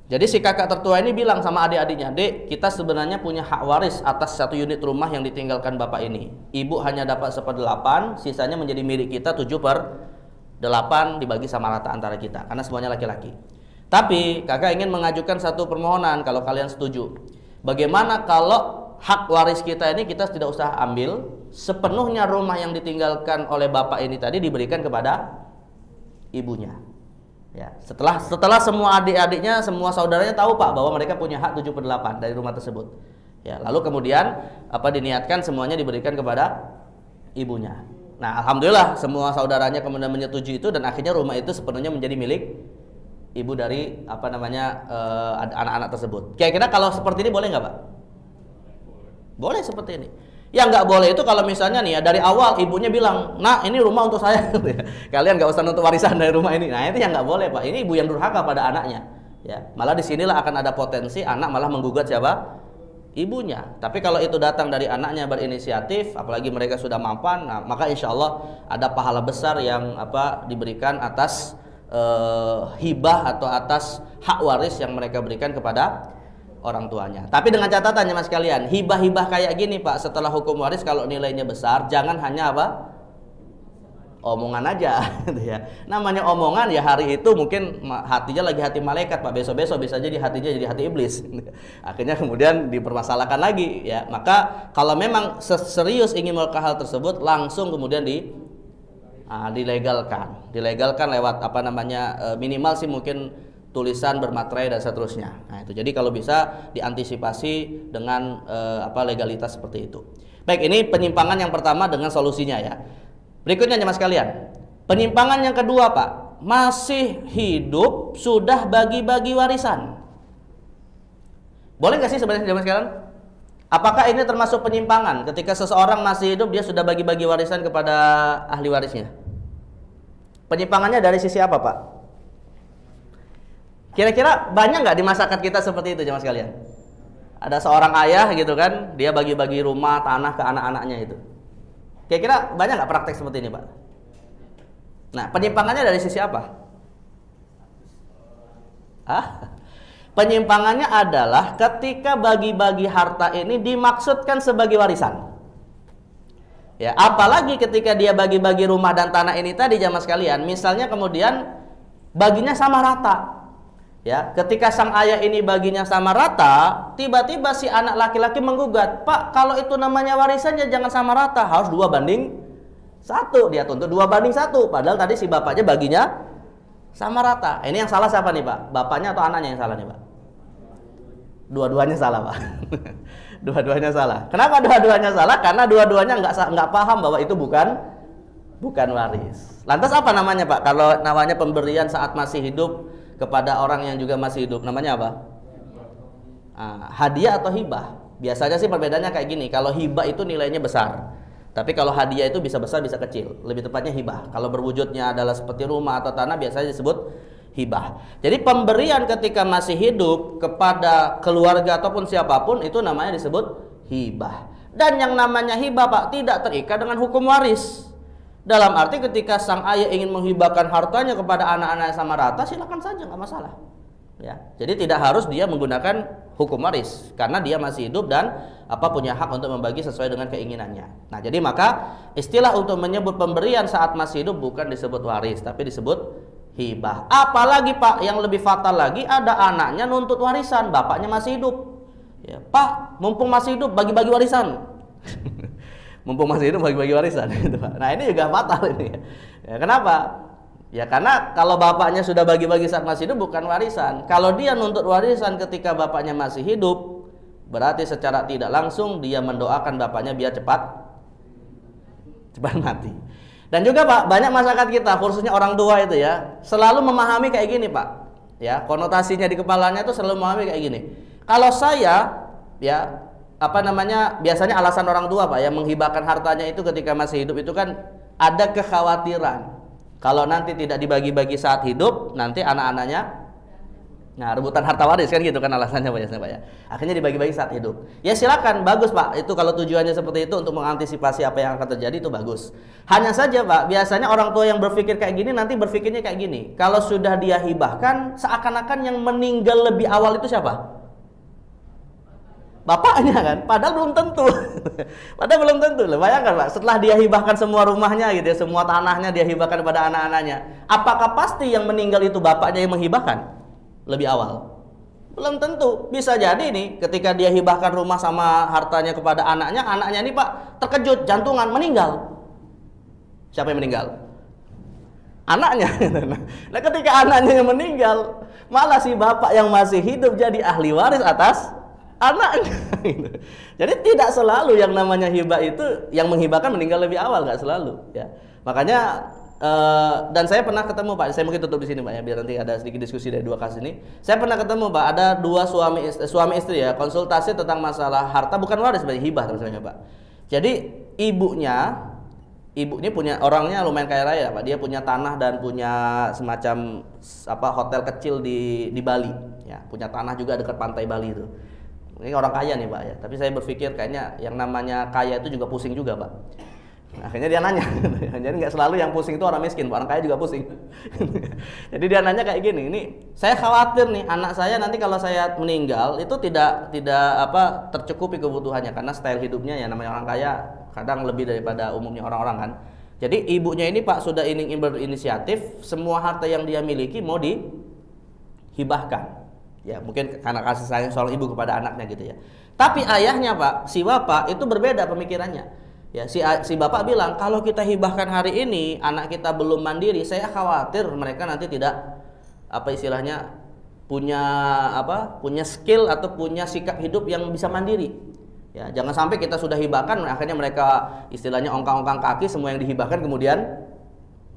Jadi si kakak tertua ini bilang sama adik-adiknya, "Dek, kita sebenarnya punya hak waris atas 1 unit rumah yang ditinggalkan bapak ini. Ibu hanya dapat 1/8, sisanya menjadi milik kita 7/8 dibagi sama rata antara kita karena semuanya laki-laki. Tapi kakak ingin mengajukan satu permohonan kalau kalian setuju. Bagaimana kalau hak waris kita ini kita tidak usah ambil, sepenuhnya rumah yang ditinggalkan oleh bapak ini tadi diberikan kepada ibunya." Ya, setelah semua adik-adiknya, semua saudaranya tahu Pak bahwa mereka punya hak 7/8 dari rumah tersebut. Ya, lalu kemudian diniatkan semuanya diberikan kepada ibunya. Nah, alhamdulillah semua saudaranya kemudian menyetujui itu dan akhirnya rumah itu sepenuhnya menjadi milik ibu dari anak-anak tersebut. Kira-kira kalau seperti ini boleh nggak Pak? Boleh seperti ini. Yang nggak boleh itu kalau misalnya nih ya dari awal ibunya bilang, "Nah, ini rumah untuk saya." Kalian nggak usah nuntut warisan dari rumah ini. Nah, itu yang nggak boleh Pak. Ini ibu yang durhaka pada anaknya. Ya, malah disinilah akan ada potensi anak malah menggugat siapa? Ibunya. Tapi kalau itu datang dari anaknya berinisiatif, apalagi mereka sudah mapan, nah, maka insya Allah ada pahala besar yang diberikan atas hibah atau atas hak waris yang mereka berikan kepada orang tuanya. Tapi dengan catatannya Mas kalian, hibah-hibah kayak gini Pak, setelah hukum waris kalau nilainya besar, jangan hanya omongan aja gitu ya. Namanya omongan ya hari itu mungkin hatinya lagi hati malaikat Pak, besok-besok bisa jadi hatinya jadi hati iblis. Akhirnya kemudian dipermasalahkan lagi ya. Maka kalau memang serius ingin melakukan hal tersebut, langsung kemudian dilegalkan lewat minimal sih mungkin tulisan bermaterai dan seterusnya. Nah, itu jadi kalau bisa diantisipasi dengan legalitas seperti itu. Baik, ini penyimpangan yang pertama dengan solusinya ya. Berikutnya Mas kalian, penyimpangan yang kedua Pak, masih hidup sudah bagi-bagi warisan. Boleh nggak sih sebenarnya Mas kalian? Apakah ini termasuk penyimpangan ketika seseorang masih hidup dia sudah bagi-bagi warisan kepada ahli warisnya? Penyimpangannya dari sisi apa Pak? Kira-kira banyak nggak di masyarakat kita seperti itu jemaah sekalian? Ada seorang ayah gitu kan, dia bagi-bagi rumah, tanah ke anak-anaknya itu. Kira-kira banyak nggak praktek seperti ini Pak? Nah, penyimpangannya dari sisi apa? Penyimpangannya adalah ketika bagi-bagi harta ini dimaksudkan sebagai warisan. Ya, apalagi ketika dia bagi-bagi rumah dan tanah ini tadi jamaah sekalian, misalnya kemudian baginya sama rata. Ya, ketika sang ayah ini baginya sama rata, tiba-tiba si anak laki-laki menggugat, "Pak, kalau itu namanya warisannya jangan sama rata, harus 2/1." Dia tuntut 2/1, padahal tadi si bapaknya baginya sama rata. Ini yang salah siapa nih Pak? Bapaknya atau anaknya yang salah nih Pak? Dua-duanya salah Pak. Dua-duanya salah. Kenapa dua-duanya salah? Karena dua-duanya nggak paham bahwa itu bukan waris. Lantas apa namanya Pak? Kalau namanya pemberian saat masih hidup kepada orang yang juga masih hidup, namanya apa? Hadiah atau hibah. Biasanya sih perbedaannya kayak gini. Kalau hibah itu nilainya besar, tapi kalau hadiah itu bisa besar bisa kecil. Lebih tepatnya hibah. Kalau berwujudnya adalah seperti rumah atau tanah biasanya disebut hibah. Jadi pemberian ketika masih hidup kepada keluarga ataupun siapapun itu namanya disebut hibah. Dan yang namanya hibah Pak tidak terikat dengan hukum waris. Dalam arti ketika sang ayah ingin menghibahkan hartanya kepada anak-anak sama rata, silakan saja, nggak masalah. Ya, jadi tidak harus dia menggunakan hukum waris karena dia masih hidup dan punya hak untuk membagi sesuai dengan keinginannya. Nah, jadi maka istilah untuk menyebut pemberian saat masih hidup bukan disebut waris, tapi disebut hibah. Apalagi Pak, yang lebih fatal lagi, ada anaknya nuntut warisan, bapaknya masih hidup. Ya, "Pak, mumpung masih hidup bagi-bagi warisan." Mumpung masih hidup bagi-bagi warisan gitu, Pak. Nah, ini juga fatal ini. Ya, kenapa? Ya karena kalau bapaknya sudah bagi-bagi saat masih hidup bukan warisan. Kalau dia nuntut warisan ketika bapaknya masih hidup, berarti secara tidak langsung dia mendoakan bapaknya biar cepat mati. Dan juga Pak, banyak masyarakat kita, khususnya orang tua itu ya, selalu memahami kayak gini Pak. Ya, konotasinya di kepalanya itu selalu memahami kayak gini. Kalau saya, ya, biasanya alasan orang tua Pak, yang menghibahkan hartanya itu ketika masih hidup itu kan ada kekhawatiran. Kalau nanti tidak dibagi-bagi saat hidup, nanti anak-anaknya rebutan harta waris kan gitu kan alasannya biasanya Pak ya. Akhirnya dibagi-bagi saat hidup. Ya silakan, bagus Pak. Itu kalau tujuannya seperti itu untuk mengantisipasi apa yang akan terjadi itu bagus. Hanya saja Pak, biasanya orang tua yang berpikir kayak gini nanti berpikirnya kayak gini. Kalau sudah dia hibahkan, seakan-akan yang meninggal lebih awal itu siapa? Bapaknya kan, padahal belum tentu. Padahal belum tentu. Bayangkan Pak, setelah dia hibahkan semua rumahnya gitu ya, semua tanahnya dia hibahkan kepada anak-anaknya. Apakah pasti yang meninggal itu bapaknya yang menghibahkan lebih awal? Belum tentu. Bisa jadi nih ketika dia hibahkan rumah sama hartanya kepada anaknya, anaknya ini Pak terkejut, jantungan, meninggal. Siapa yang meninggal? Anaknya. Nah ketika anaknya yang meninggal, malah si bapak yang masih hidup jadi ahli waris atas anaknya. Jadi tidak selalu yang namanya hibah itu yang menghibahkan meninggal lebih awal, nggak selalu ya. Makanya dan saya pernah ketemu Pak, saya mungkin tutup di sini Pak ya, biar nanti ada sedikit diskusi dari dua kasus ini. Saya pernah ketemu Pak, ada dua suami istri ya, konsultasi tentang masalah harta, bukan waris, sebagai hibah teman-teman Pak. Jadi ibunya punya, orangnya lumayan kaya raya Pak, dia punya tanah dan punya semacam hotel kecil di Bali ya, punya tanah juga dekat pantai Bali itu. Ini orang kaya nih Pak ya, tapi saya berpikir kayaknya yang namanya kaya itu juga pusing juga Pak. Akhirnya dia nanya, jadi nggak selalu yang pusing itu orang miskin, orang kaya juga pusing. Jadi dia nanya kayak gini, ini saya khawatir nih anak saya nanti kalau saya meninggal itu tidak tercukupi kebutuhannya, karena style hidupnya ya namanya orang kaya kadang lebih daripada umumnya orang-orang kan. Jadi ibunya ini Pak sudah ingin berinisiatif, semua harta yang dia miliki mau dihibahkan. Ya mungkin karena kasih sayang seorang ibu kepada anaknya gitu ya. Tapi ayahnya Pak, si bapak itu berbeda pemikirannya. Ya, si bapak bilang kalau kita hibahkan hari ini anak kita belum mandiri, saya khawatir mereka nanti tidak punya skill atau punya sikap hidup yang bisa mandiri. Ya, jangan sampai kita sudah hibahkan akhirnya mereka istilahnya ongkang-ongkang kaki, semua yang dihibahkan kemudian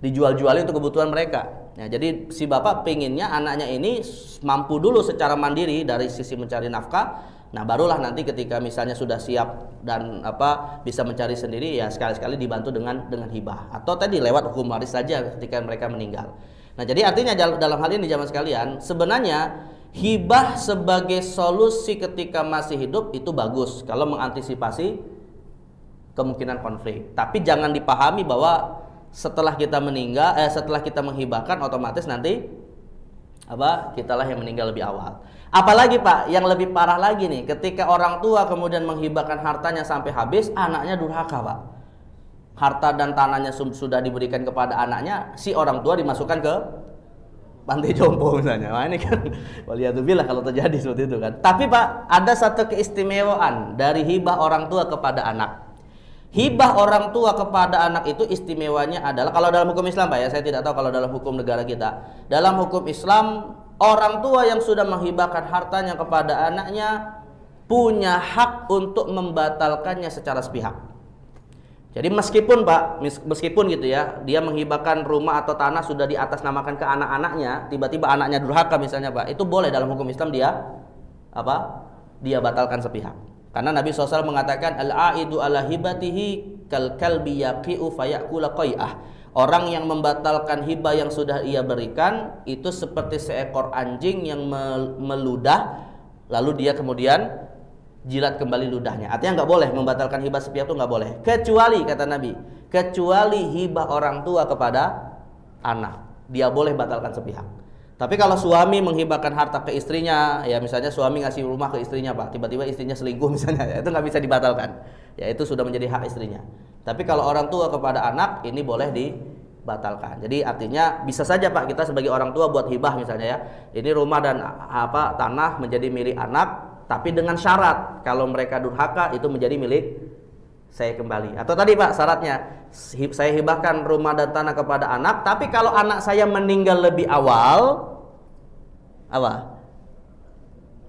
dijual-jualin untuk kebutuhan mereka. Ya, jadi si bapak pengennya anaknya ini mampu dulu secara mandiri dari sisi mencari nafkah. Nah barulah nanti ketika misalnya sudah siap dan bisa mencari sendiri, ya sekali-sekali dibantu dengan hibah atau tadi lewat hukum waris saja ketika mereka meninggal. Nah jadi artinya dalam hal ini jamaah sekalian, sebenarnya hibah sebagai solusi ketika masih hidup itu bagus kalau mengantisipasi kemungkinan konflik. Tapi jangan dipahami bahwa setelah kita meninggal, setelah kita menghibahkan otomatis nanti kitalah yang meninggal lebih awal. Apalagi Pak, yang lebih parah lagi nih, ketika orang tua kemudian menghibahkan hartanya sampai habis, anaknya durhaka Pak. Harta dan tanahnya sudah diberikan kepada anaknya, si orang tua dimasukkan ke pantai jompo misalnya. Nah ini kan waliyadzubillah kalau terjadi seperti itu kan. Tapi Pak, ada satu keistimewaan dari hibah orang tua kepada anak. Hibah orang tua kepada anak itu istimewanya adalah, kalau dalam hukum Islam Pak ya, saya tidak tahu kalau dalam hukum negara kita. Dalam hukum Islam, orang tua yang sudah menghibahkan hartanya kepada anaknya punya hak untuk membatalkannya secara sepihak. Jadi meskipun gitu ya, dia menghibahkan rumah atau tanah sudah diatasnamakan ke anak-anaknya, tiba-tiba anaknya durhaka misalnya Pak, itu boleh dalam hukum Islam dia batalkan sepihak. Karena Nabi SAW mengatakan al-aidu ala hibatihi kal kalbi yaqi'u fayakula qai'ah. Orang yang membatalkan hibah yang sudah ia berikan itu seperti seekor anjing yang meludah lalu dia kemudian jilat kembali ludahnya. Artinya nggak boleh membatalkan hibah sepihak, itu nggak boleh. Kecuali kata Nabi, kecuali hibah orang tua kepada anak, dia boleh batalkan sepihak. Tapi kalau suami menghibahkan harta ke istrinya, ya misalnya suami ngasih rumah ke istrinya Pak, tiba-tiba istrinya selingkuh misalnya, ya, itu nggak bisa dibatalkan. Ya itu sudah menjadi hak istrinya. Tapi kalau orang tua kepada anak, ini boleh dibatalkan. Jadi artinya bisa saja Pak, kita sebagai orang tua buat hibah misalnya ya, ini rumah dan tanah menjadi milik anak, tapi dengan syarat kalau mereka durhaka itu menjadi milik saya kembali. Atau tadi Pak syaratnya, saya hibahkan rumah dan tanah kepada anak, tapi kalau anak saya meninggal lebih awal, apa?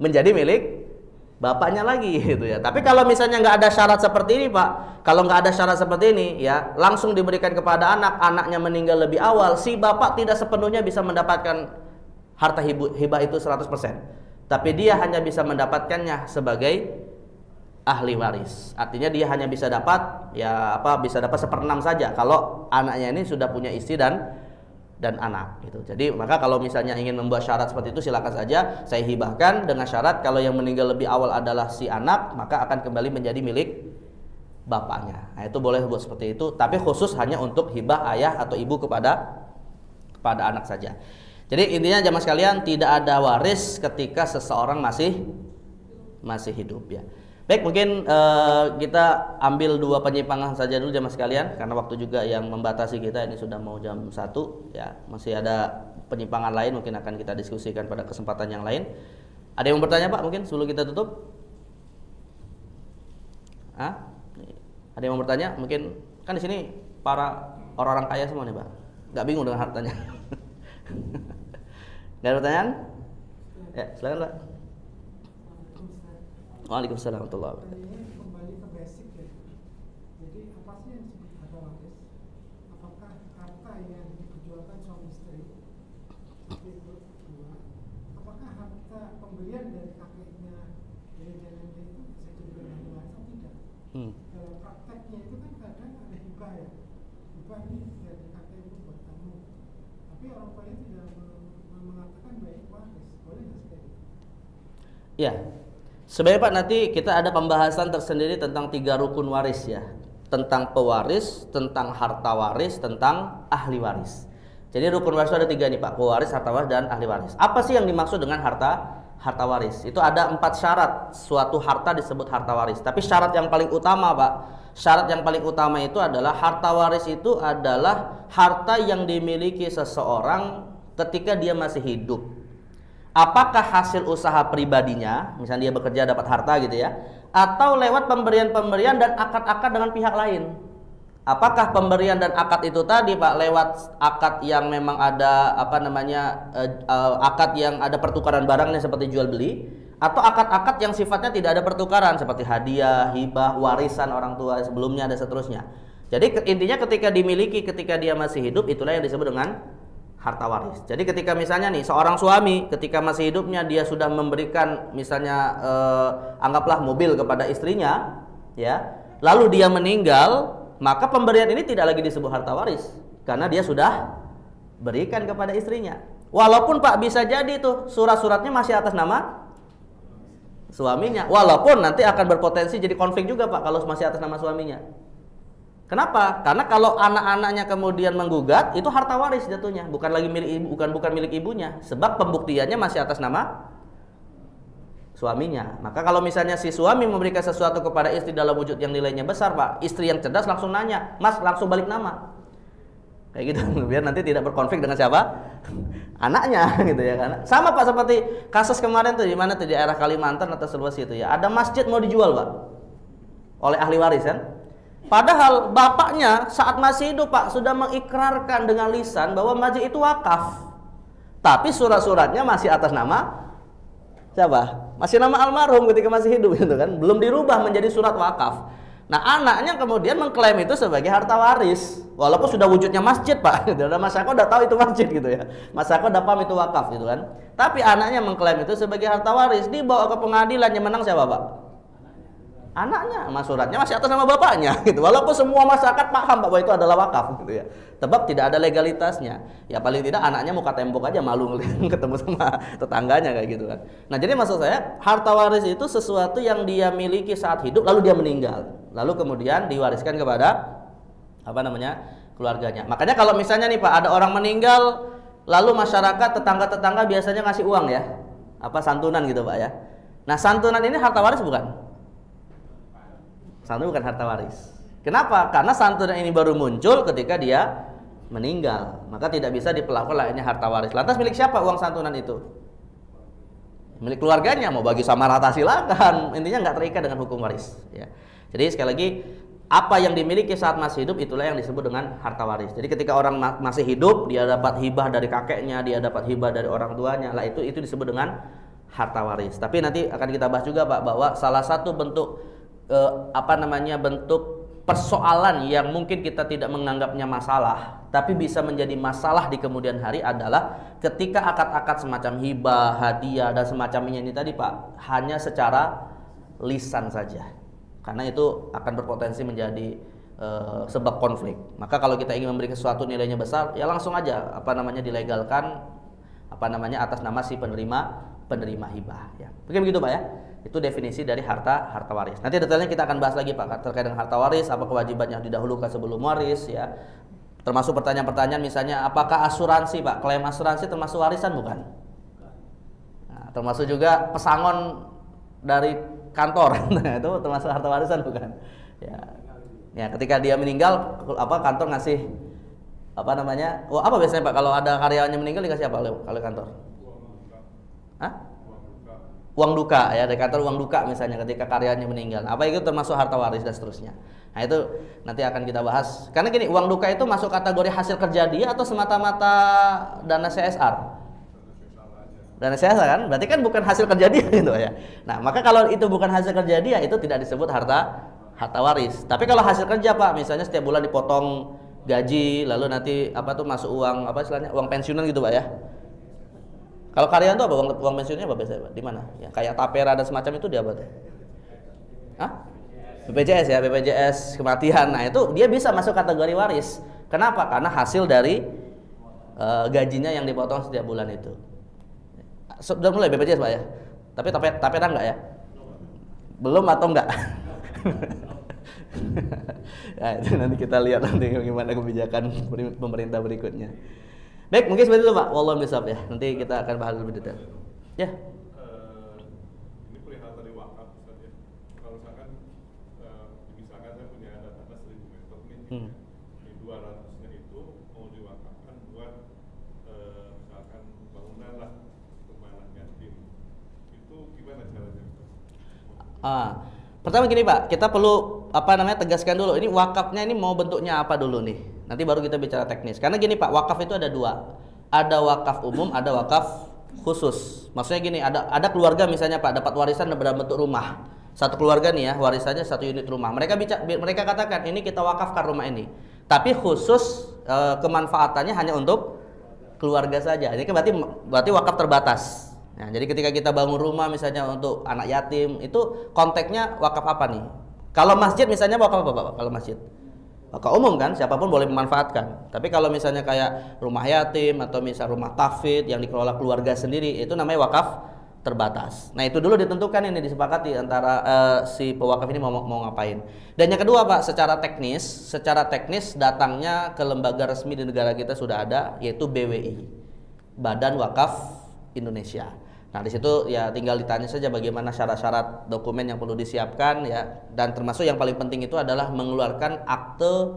Menjadi milik bapaknya lagi gitu ya. Tapi kalau misalnya nggak ada syarat seperti ini Pak, kalau nggak ada syarat seperti ini ya, langsung diberikan kepada anak, anaknya meninggal lebih awal, si bapak tidak sepenuhnya bisa mendapatkan harta hibah itu 100%. Tapi dia hanya bisa mendapatkannya sebagai ahli waris. Artinya dia hanya bisa dapat bisa dapat 1/6 saja kalau anaknya ini sudah punya istri dan anak gitu. Jadi maka kalau misalnya ingin membuat syarat seperti itu silakan saja, saya hibahkan dengan syarat kalau yang meninggal lebih awal adalah si anak, maka akan kembali menjadi milik bapaknya. Nah, itu boleh buat seperti itu, tapi khusus hanya untuk hibah ayah atau ibu kepada anak saja. Jadi intinya jamaah sekalian, tidak ada waris ketika seseorang masih hidup ya. Baik, mungkin kita ambil 2 penyimpangan saja dulu jamaah sekalian, karena waktu juga yang membatasi kita, ini sudah mau jam 1 ya. Masih ada penyimpangan lain, mungkin akan kita diskusikan pada kesempatan yang lain. Ada yang mau bertanya Pak mungkin sebelum kita tutup? Ada yang mau bertanya? Mungkin kan di sini para orang-orang kaya semua nih Pak. Nggak bingung dengan hartanya. Nggak ada pertanyaan? Ya, silakan Pak. Waalaikumsalam warahmatullahi wabarakatuh. Ini kembali ke basic ya. Jadi apa sih yang disebut harta waris? Apakah harta yang diperjualkan suami istri? Itu dua. Apakah harta pemberian dari kakeknya dari neneknya itu bisa jadi harta waris atau tidak? Dalam prakteknya itu kan kadang ada hibah ya. Hibah ini dari kakek itu buat kamu. Tapi orang tuanya tidak mengatakan baik waris. Boleh nggak seperti itu? Ya. Sebenarnya Pak, nanti kita ada pembahasan tersendiri tentang 3 rukun waris ya. Tentang pewaris, tentang harta waris, tentang ahli waris. Jadi rukun waris itu ada 3 nih Pak, pewaris, harta waris, dan ahli waris. Apa sih yang dimaksud dengan harta waris? Itu ada 4 syarat suatu harta disebut harta waris. Tapi syarat yang paling utama Pak, syarat yang paling utama itu adalah harta waris itu adalah harta yang dimiliki seseorang ketika dia masih hidup. Apakah hasil usaha pribadinya, misalnya dia bekerja dapat harta gitu ya, atau lewat pemberian-pemberian dan akad-akad dengan pihak lain. Apakah pemberian dan akad itu tadi Pak lewat akad yang memang ada akad yang ada pertukaran barangnya seperti jual beli, atau akad-akad yang sifatnya tidak ada pertukaran seperti hadiah, hibah, warisan orang tua sebelumnya dan seterusnya. Jadi intinya ketika dimiliki ketika dia masih hidup, itulah yang disebut dengan harta waris. Jadi ketika misalnya nih seorang suami ketika masih hidupnya dia sudah memberikan misalnya anggaplah mobil kepada istrinya ya, lalu dia meninggal, maka pemberian ini tidak lagi disebut harta waris karena dia sudah berikan kepada istrinya. Walaupun Pak bisa jadi tuh surat-suratnya masih atas nama suaminya, walaupun nanti akan berpotensi jadi konflik juga Pak kalau masih atas nama suaminya. Kenapa? Karena kalau anak-anaknya kemudian menggugat, itu harta waris jatuhnya, bukan lagi milik ibu, bukan milik ibunya, sebab pembuktiannya masih atas nama suaminya. Maka kalau misalnya si suami memberikan sesuatu kepada istri dalam wujud yang nilainya besar, Pak, istri yang cerdas langsung nanya, "Mas, langsung balik nama." Kayak gitu, biar nanti tidak berkonflik dengan siapa? Anaknya gitu ya kan. Sama Pak seperti kasus kemarin tuh di mana tuh di daerah Kalimantan atau Sulawesi itu ya. Ada masjid mau dijual, Pak, oleh ahli waris kan. Padahal bapaknya saat masih hidup Pak sudah mengikrarkan dengan lisan bahwa masjid itu wakaf. Tapi surat-suratnya masih atas nama siapa? Masih nama almarhum ketika masih hidup gitu kan. Belum dirubah menjadi surat wakaf. Nah, anaknya kemudian mengklaim itu sebagai harta waris. Walaupun sudah wujudnya masjid Pak. Gitu. Mas Eko udah tahu itu masjid gitu ya. Mas Eko udah paham itu wakaf gitu kan. Tapi anaknya mengklaim itu sebagai harta waris. Dibawa ke pengadilan, yang menang siapa Pak? Anaknya, mas suratnya masih atas nama bapaknya gitu. Walaupun semua masyarakat paham bahwa itu adalah wakaf gitu ya. Sebab tidak ada legalitasnya. Ya paling tidak anaknya muka tembok aja malu ketemu sama tetangganya kayak gitu kan. Nah, jadi maksud saya harta waris itu sesuatu yang dia miliki saat hidup lalu dia meninggal. Lalu kemudian diwariskan kepada keluarganya. Makanya kalau misalnya nih Pak ada orang meninggal lalu masyarakat tetangga-tetangga biasanya ngasih uang ya. Santunan gitu Pak ya. Nah, santunan ini harta waris bukan? Santunan bukan harta waris. Kenapa? Karena santunan ini baru muncul ketika dia meninggal. Maka tidak bisa diperlakukan lainnya harta waris. Lantas milik siapa uang santunan itu? Milik keluarganya. Mau bagi sama rata silakan. Intinya nggak terikat dengan hukum waris. Ya. Jadi sekali lagi apa yang dimiliki saat masih hidup itulah yang disebut dengan harta waris. Jadi ketika orang masih hidup, dia dapat hibah dari kakeknya, dia dapat hibah dari orang tuanya, lah itu disebut dengan harta waris. Tapi nanti akan kita bahas juga Pak, bahwa salah satu bentuk bentuk persoalan yang mungkin kita tidak menganggapnya masalah, tapi bisa menjadi masalah di kemudian hari adalah ketika akad-akad semacam hibah, hadiah dan semacamnya ini tadi Pak, hanya secara lisan saja. Karena itu akan berpotensi menjadi sebab konflik. Maka kalau kita ingin memberi sesuatu nilainya besar, ya langsung aja dilegalkan atas nama si penerima hibah ya. Begitu Pak ya. Itu definisi dari harta waris. Nanti detailnya kita akan bahas lagi Pak terkait dengan harta waris, apa kewajiban yang didahulukan sebelum waris ya. Termasuk pertanyaan-pertanyaan misalnya apakah asuransi Pak, klaim asuransi termasuk warisan bukan? Nah, termasuk juga pesangon dari kantor, nah, itu termasuk harta warisan bukan? Ya, ketika dia meninggal, kantor ngasih apa biasanya Pak kalau ada karyawannya meninggal dikasih apa oleh kantor? Uang duka ya, dari kantor uang duka misalnya ketika karyawannya meninggal. Apa itu termasuk harta waris dan seterusnya. Nah itu nanti akan kita bahas. Karena gini, uang duka itu masuk kategori hasil kerja dia atau semata-mata dana CSR? Dana CSR kan, berarti kan bukan hasil kerja dia gitu ya. Nah maka kalau itu bukan hasil kerja dia, itu tidak disebut harta waris. Tapi kalau hasil kerja Pak, misalnya setiap bulan dipotong gaji, lalu nanti masuk uang uang pensiunan gitu Pak ya. Kalau karyawan itu apa uang pensiunnya apa biasanya Pak? Di mana? Ya, kayak tapera dan semacam itu dia apa tuh? BPJS ya, BPJS kematian. Nah itu dia bisa masuk kategori waris. Kenapa? Karena hasil dari gajinya yang dipotong setiap bulan itu. Sudah mulai BPJS Pak ya? Tapi tapera enggak ya? Belum atau enggak? Nah, itu nanti kita lihat nanti bagaimana kebijakan pemerintah berikutnya. Baik, mungkin seperti itu Pak. Wallahu a'lam ya. Nanti kita akan bahas lebih detail. Ya. Ini perihal tadi wakaf saja. Kalau misalkan saya punya tanah 1000 meter nih. Di 200-nya itu mau diwakafkan buat misalkan bangunan lah untuk anak yatim. Itu gimana caranya? Pertama gini Pak, kita perlu tegaskan dulu ini wakafnya ini mau bentuknya apa dulu nih. Nanti baru kita bicara teknis. Karena gini Pak, wakaf itu ada dua. Ada wakaf umum, ada wakaf khusus. Maksudnya gini, ada keluarga misalnya Pak dapat warisan dalam bentuk rumah. Satu keluarga nih ya, warisannya 1 unit rumah. Mereka katakan ini kita wakafkan rumah ini. Tapi khusus kemanfaatannya hanya untuk keluarga saja. Ini kan berarti wakaf terbatas. Nah, jadi ketika kita bangun rumah misalnya untuk anak yatim, itu konteksnya wakaf apa nih? Kalau masjid misalnya wakaf apa Pak? Kalau masjid? Wakaf umum kan, siapapun boleh memanfaatkan. Tapi kalau misalnya kayak rumah yatim atau misal rumah tahfidz yang dikelola keluarga sendiri, itu namanya wakaf terbatas. Nah, itu dulu ditentukan ini disepakati antara si pewakaf ini mau ngapain. Dan yang kedua Pak, secara teknis datangnya ke lembaga resmi di negara kita sudah ada, yaitu BWI, Badan Wakaf Indonesia. Nah, di situ ya tinggal ditanya saja bagaimana syarat-syarat dokumen yang perlu disiapkan ya, dan termasuk yang paling penting itu adalah mengeluarkan akte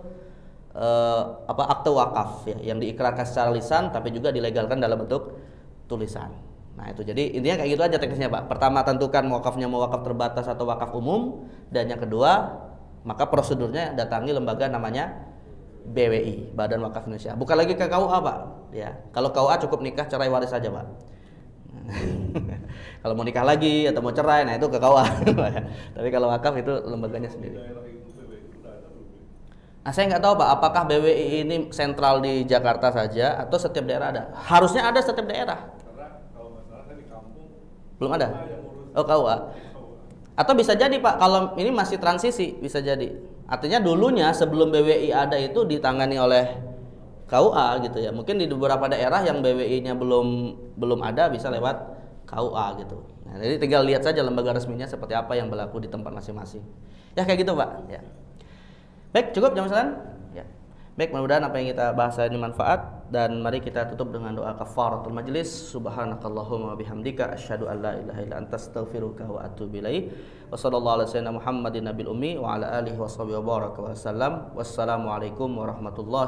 wakaf ya, yang diikrarkan secara lisan tapi juga dilegalkan dalam bentuk tulisan. Nah, itu jadi intinya kayak gitu aja teknisnya Pak. Pertama tentukan wakafnya mau wakaf terbatas atau wakaf umum, dan yang kedua maka prosedurnya datangi lembaga namanya BWI, Badan Wakaf Indonesia. Bukan lagi ke KUA Pak ya. Kalau KUA cukup nikah cerai waris saja Pak. Kalau mau nikah lagi atau mau cerai, nah itu ke KUA. Tapi kalau wakaf itu lembaganya sendiri. Nah, saya nggak tahu Pak, apakah BWI ini sentral di Jakarta saja atau setiap daerah ada? Harusnya ada setiap daerah. Karena kalau masalah kan di kampung belum ada. Oh, KUA. Atau bisa jadi Pak, kalau ini masih transisi bisa jadi. Artinya dulunya sebelum BWI ada itu ditangani oleh KUA gitu ya. Mungkin di beberapa daerah yang BWI-nya belum ada bisa lewat KUA gitu. Nah, jadi tinggal lihat saja lembaga resminya seperti apa yang berlaku di tempat masing-masing. Ya kayak gitu Pak. Ya. Baik, cukup jam 9? Ya. Baik, mudah-mudahan apa yang kita bahas ini manfaat, dan mari kita tutup dengan doa kafaratul majlis. Subhanakallahumma bihamdika asyhadu an la ilaha illa anta astaghfiruka wa atubu ilaik. Wa sallallahu ala sayyidina Muhammadin nabil ummi wa ala alihi washabihi wa baraka wa sallam. Wassalamualaikum warahmatullahi